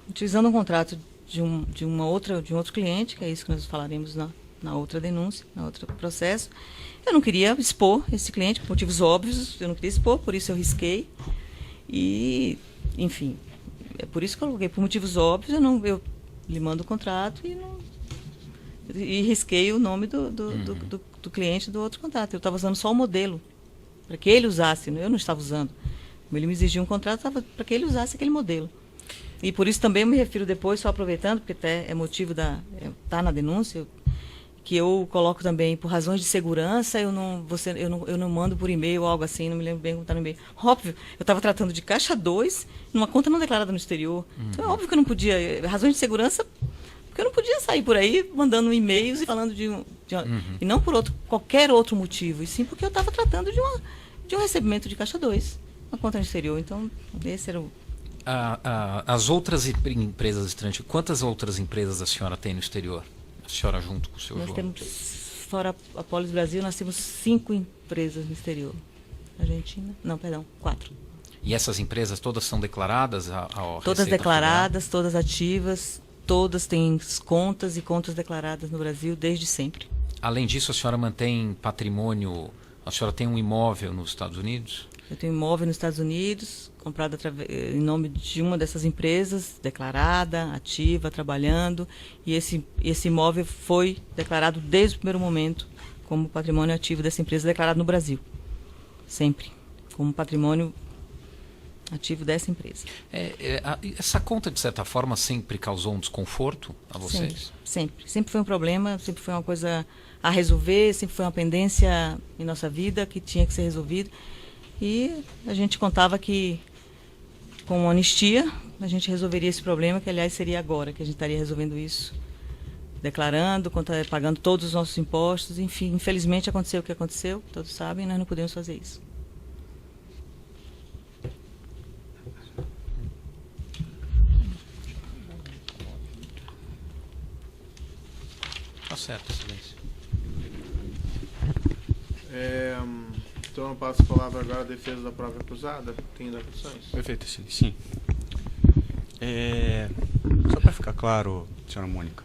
Utilizando um contrato de um outro cliente, que é isso que nós falaremos na outra denúncia, na outro processo. Eu não queria expor esse cliente por motivos óbvios, eu não queria expor, por isso eu risquei. E, enfim, é por isso que eu coloquei por motivos óbvios, eu lhe mando o contrato e risquei o nome do cliente do outro contrato. Eu estava usando só o modelo, para que ele usasse, eu não estava usando. Como ele me exigiu um contrato, estava para que ele usasse aquele modelo. E por isso também eu me refiro depois, só aproveitando, porque até é motivo tá na denúncia, que eu coloco também, por razões de segurança, eu não mando por e-mail ou algo assim, não me lembro bem como está no e-mail. Óbvio, eu estava tratando de caixa 2, numa conta não declarada no exterior. Então é óbvio que eu não podia, razões de segurança, porque eu não podia sair por aí mandando e-mails e falando e não por qualquer outro motivo, e sim porque eu estava tratando de um recebimento de caixa 2, uma conta no exterior. Então, esse era o... As outras empresas estrangeiras, quantas outras empresas a senhora tem no exterior? A senhora junto com o seu Nós João? temos, fora a Polis Brasil, nós temos 5 empresas no exterior. Argentina? Não, perdão, 4. E essas empresas todas são declaradas Todas declaradas, todas ativas, todas têm contas e contas declaradas no Brasil desde sempre. Além disso, a senhora mantém patrimônio, a senhora tem um imóvel nos Estados Unidos? Eu tenho um imóvel nos Estados Unidos, comprado em nome de uma dessas empresas, declarada, ativa, trabalhando, e esse imóvel foi declarado desde o primeiro momento como patrimônio ativo dessa empresa, declarado no Brasil. Sempre. Como patrimônio ativo dessa empresa. Essa conta, de certa forma, sempre causou um desconforto a vocês? Sempre. Sempre foi um problema, sempre foi uma coisa a resolver, sempre foi uma pendência em nossa vida que tinha que ser resolvida. E a gente contava que, com anistia, a gente resolveria esse problema, que, aliás, seria agora que a gente estaria resolvendo isso, declarando, pagando todos os nossos impostos. Enfim, infelizmente aconteceu o que aconteceu, todos sabem, nós não podemos fazer isso. Tá certo, excelência. Então eu passo a palavra agora à defesa da prova acusada. Tem indagações? Perfeito, sim. Só para ficar claro, senhora Mônica,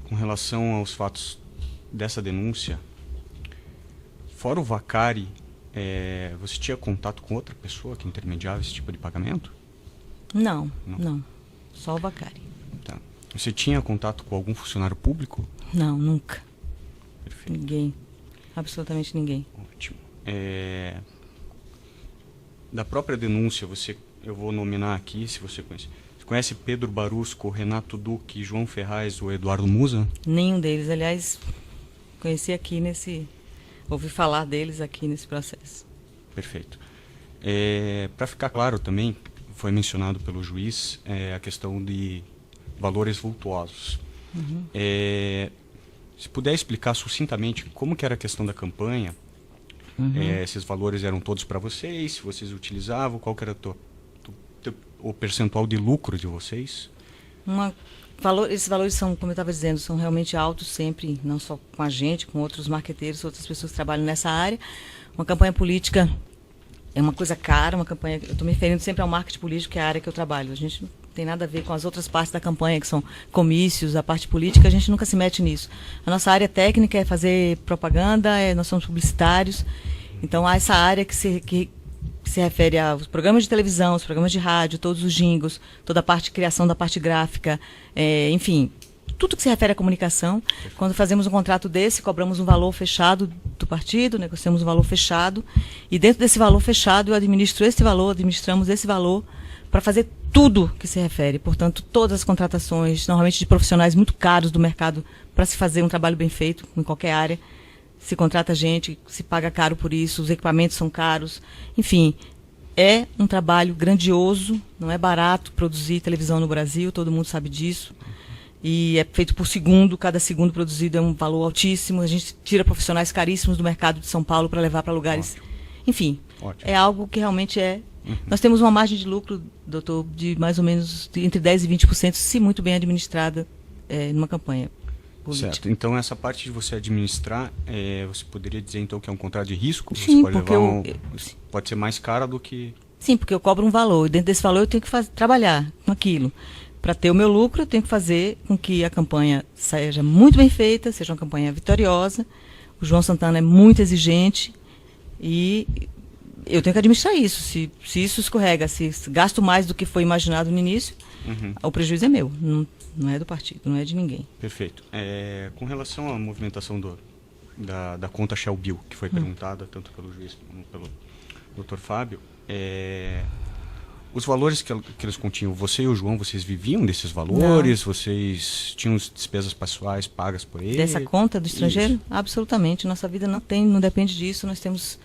com relação aos fatos dessa denúncia, fora o Vacari, você tinha contato com outra pessoa que intermediava esse tipo de pagamento? Não. Só o Vacari. Tá. Você tinha contato com algum funcionário público? Não, nunca. Perfeito. Ninguém. Absolutamente ninguém. Ótimo. Da própria denúncia, eu vou nominar aqui, se você conhece. Você conhece Pedro Barusco, Renato Duque, João Ferraz ou Eduardo Musa? Nenhum deles. Aliás, conheci aqui ouvi falar deles aqui nesse processo. Perfeito. Para ficar claro também, foi mencionado pelo juiz a questão de valores vultuosos. Se puder explicar sucintamente como que era a questão da campanha, esses valores eram todos para vocês, se vocês utilizavam, qual que era o percentual de lucro de vocês? Esses valores são, como eu estava dizendo, são realmente altos sempre, não só com a gente, com outros marqueteiros, outras pessoas que trabalham nessa área. Uma campanha política é uma coisa cara, uma campanha... Eu estou me referindo sempre ao marketing político, que é a área que eu trabalho. A gente tem nada a ver com as outras partes da campanha, que são comícios, a parte política, a gente nunca se mete nisso. A nossa área técnica é fazer propaganda, nós somos publicitários, então há essa área que se refere aos programas de televisão, os programas de rádio, todos os jingles, toda a parte de criação da parte gráfica, enfim, tudo que se refere à comunicação. Quando fazemos um contrato desse, cobramos um valor fechado do partido, negociamos um valor fechado, e dentro desse valor fechado eu administramos esse valor para fazer tudo que se refere. Portanto, todas as contratações, normalmente de profissionais muito caros do mercado, para se fazer um trabalho bem feito em qualquer área. Se contrata gente, se paga caro por isso, os equipamentos são caros. Enfim, é um trabalho grandioso, não é barato produzir televisão no Brasil, todo mundo sabe disso. E é feito por segundo, cada segundo produzido é um valor altíssimo. A gente tira profissionais caríssimos do mercado de São Paulo para levar para lugares... Ótimo. Enfim, Ótimo. é algo que realmente é... Nós temos uma margem de lucro, doutor, de mais ou menos entre 10% e 20%, se muito bem administrada numa campanha política. Certo. Então, essa parte de você administrar, você poderia dizer então que é um contrato de risco? Sim, você pode porque levar pode ser mais caro do que... Sim, porque eu cobro um valor, e dentro desse valor eu tenho que trabalhar com aquilo. Para ter o meu lucro, eu tenho que fazer com que a campanha seja muito bem feita, seja uma campanha vitoriosa. O João Santana é muito exigente e eu tenho que administrar isso. Se isso escorrega, se gasto mais do que foi imaginado no início, o prejuízo é meu, não é do partido, não é de ninguém. Perfeito. Com relação à movimentação da conta Shell Bill, que foi perguntada tanto pelo juiz como pelo Dr. Fábio, os valores que eles continham, você e o João, vocês viviam desses valores? Não. Vocês tinham despesas pessoais pagas por eles? Dessa conta do estrangeiro? Isso. Absolutamente. Nossa vida não depende disso. Nós temos...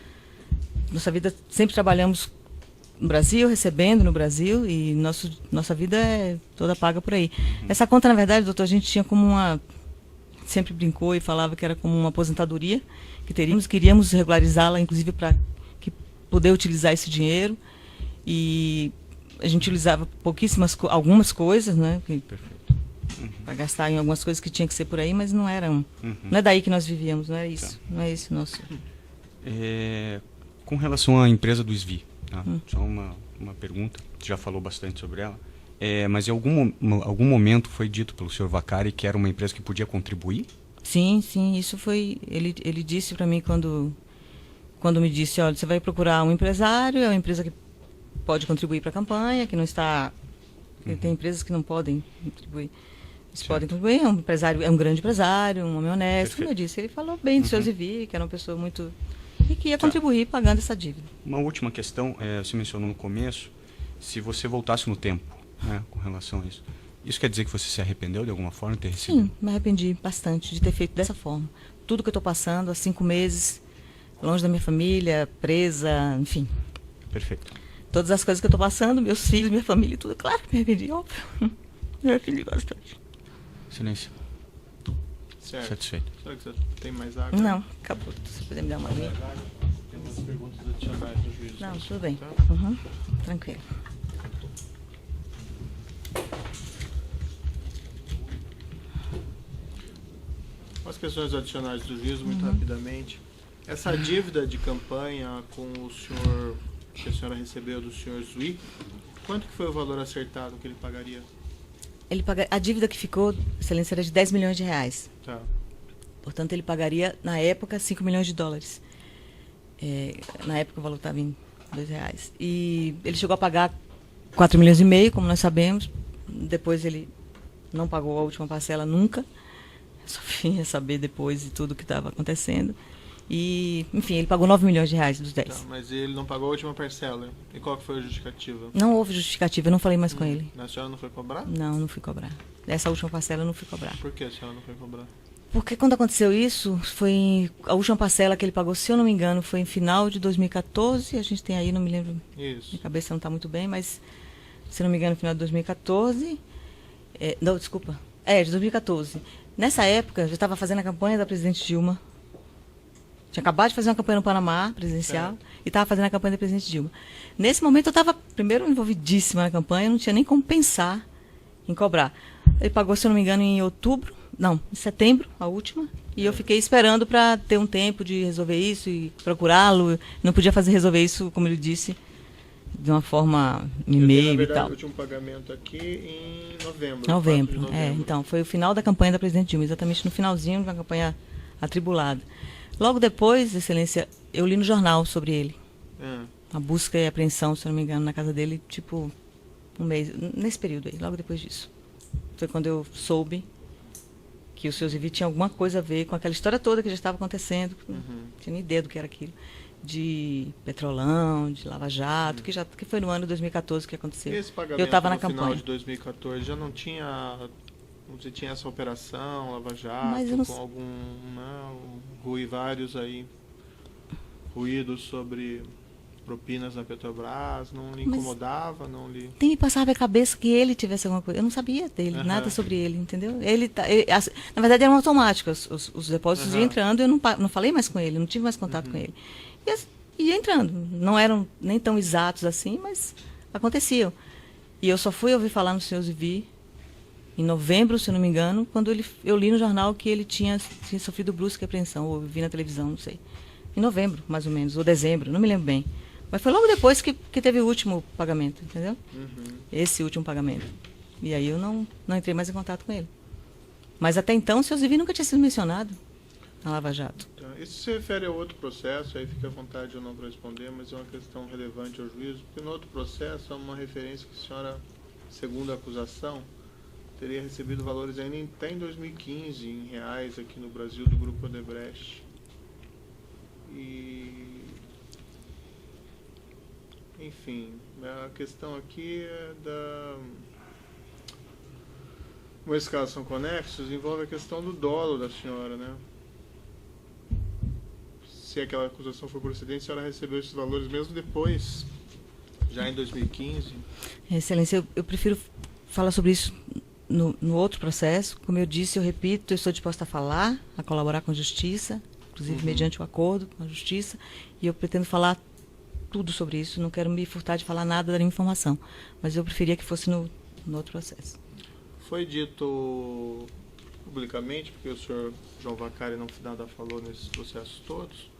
Nossa vida, sempre trabalhamos no Brasil, recebendo no Brasil, e nossa vida é toda paga por aí. Essa conta, na verdade, doutor, a gente tinha como uma... Sempre brincou e falava que era como uma aposentadoria que queríamos regularizá-la, inclusive para poder utilizar esse dinheiro. E a gente utilizava algumas coisas, né? Para gastar em algumas coisas que tinha que ser por aí, mas não eram. Não é daí que nós vivíamos, não é isso. Tá. Não é esse nosso. Com relação à empresa do SVI, tá? Só uma pergunta, você já falou bastante sobre ela. Mas em algum momento foi dito pelo senhor Vaccari que era uma empresa que podia contribuir? Sim, isso foi. Ele disse para mim quando me disse, olha, você vai procurar um empresário, é uma empresa que pode contribuir para a campanha, que não está... Tem empresas que não podem contribuir. Eles podem contribuir, é um empresário, é um grande empresário, um homem honesto. Perfeito. Como eu disse, ele falou bem do seu Zivi, que era uma pessoa muito... E que ia contribuir pagando essa dívida. Uma última questão, você mencionou no começo, se você voltasse no tempo, né, com relação a isso. Isso quer dizer que você se arrependeu de alguma forma de ter recebido? Sim, me arrependi bastante de ter feito dessa forma. Tudo que eu estou passando há 5 meses, longe da minha família, presa, enfim. Perfeito. Todas as coisas que eu estou passando, meus filhos, minha família, tudo. Claro que me arrependi, óbvio. Me arrependi bastante. Silêncio. Certo. Satisfeito. Será que você tem mais água? Não, acabou. Se você puder me dar uma aguinha. Tem umas perguntas adicionais do juiz. Não, tudo bem. Tá? Tranquilo. As questões adicionais do juízo, muito rapidamente. Essa dívida de campanha com o senhor, que a senhora recebeu do senhor Zui, quanto que foi o valor acertado que ele pagaria? A dívida que ficou, excelência, era de 10 milhões de reais. Tá. Portanto, ele pagaria, na época, 5 milhões de dólares. Na época, o valor estava em R$2. E ele chegou a pagar 4 milhões e meio, como nós sabemos. Depois ele não pagou a última parcela nunca. Só vinha saber depois de tudo que estava acontecendo. E, enfim, ele pagou 9 milhões de reais dos 10. Tá, mas ele não pagou a última parcela. E qual que foi a justificativa? Não houve justificativa, eu não falei mais com ele. A senhora não foi cobrar? Não fui cobrar. Essa última parcela eu não fui cobrar. Por que a senhora não foi cobrar? Porque quando aconteceu isso, foi a última parcela que ele pagou, se eu não me engano, foi em final de 2014. A gente tem aí, não me lembro, Isso. minha cabeça não está muito bem, mas se não me engano, no final de 2014. Não, desculpa. De 2014. Nessa época, eu já estava fazendo a campanha da presidente Dilma. Tinha acabado de fazer uma campanha no Panamá, presidencial, e estava fazendo a campanha da presidente Dilma. Nesse momento, eu estava, primeiro, envolvidíssima na campanha, não tinha nem como pensar em cobrar. Ele pagou, se eu não me engano, em setembro, a última, e eu fiquei esperando para ter um tempo de resolver isso e procurá-lo. Não podia resolver isso, como ele disse, de uma forma Na e-mail e verdade, tal. eu tinha um pagamento aqui em novembro. 4 de Novembro, novembro. então, foi o final da campanha da presidente Dilma, exatamente no finalzinho de uma campanha atribulada. Logo depois, Excelência, eu li no jornal sobre ele. É. A busca e apreensão, se eu não me engano, na casa dele, tipo, um mês, nesse período aí, logo depois disso. Foi quando eu soube que o seu Zivi tinha alguma coisa a ver com aquela história toda que já estava acontecendo, não tinha nem ideia do que era aquilo, de Petrolão, de Lava Jato, que foi no ano de 2014 que aconteceu. E esse pagamento Eu estava na no final campanha. de 2014 já não tinha... Você tinha essa operação, Lava Jato, Mas eu não com sei. algum... vários aí ruídos sobre propinas na Petrobras, não lhe Mas- incomodava, não lhe... Nem me passava a cabeça que ele tivesse alguma coisa. Eu não sabia dele, Aham. nada sobre ele, entendeu? Na verdade, eram automáticos. Os depósitos iam Aham. entrando, eu não falei mais com ele, não tive mais contato com ele. Ia entrando. Não eram nem tão exatos assim, mas aconteciam. E eu só fui ouvir falar no Sr. Zivi em novembro, se eu não me engano, quando eu li no jornal que ele tinha sofrido brusca apreensão, ou vi na televisão, não sei. Em novembro, mais ou menos, ou dezembro, não me lembro bem. Mas foi logo depois que teve o último pagamento, entendeu? Esse último pagamento. E aí eu não entrei mais em contato com ele. Mas até então o Sr. Zivi nunca tinha sido mencionado na Lava Jato. Tá. Isso se refere a outro processo, aí fica à vontade ou não para responder, mas é uma questão relevante ao juízo, porque no outro processo há uma referência que a senhora, segundo a acusação, teria recebido valores ainda até em 2015 em reais aqui no Brasil do Grupo Odebrecht. E... Enfim, a questão aqui é da... Como esses casos são conexos, envolve a questão do dolo da senhora, né? Se aquela acusação for procedente, a senhora recebeu esses valores mesmo depois, já em 2015. Excelência, eu prefiro falar sobre isso no outro processo. Como eu disse, eu repito, eu estou disposta a falar, a colaborar com a Justiça, inclusive mediante o acordo com a Justiça, e eu pretendo falar tudo sobre isso. Não quero me furtar de falar nada da minha informação, mas eu preferia que fosse no outro processo. Foi dito publicamente, porque o senhor João Vacari não nada falou nesses processos todos,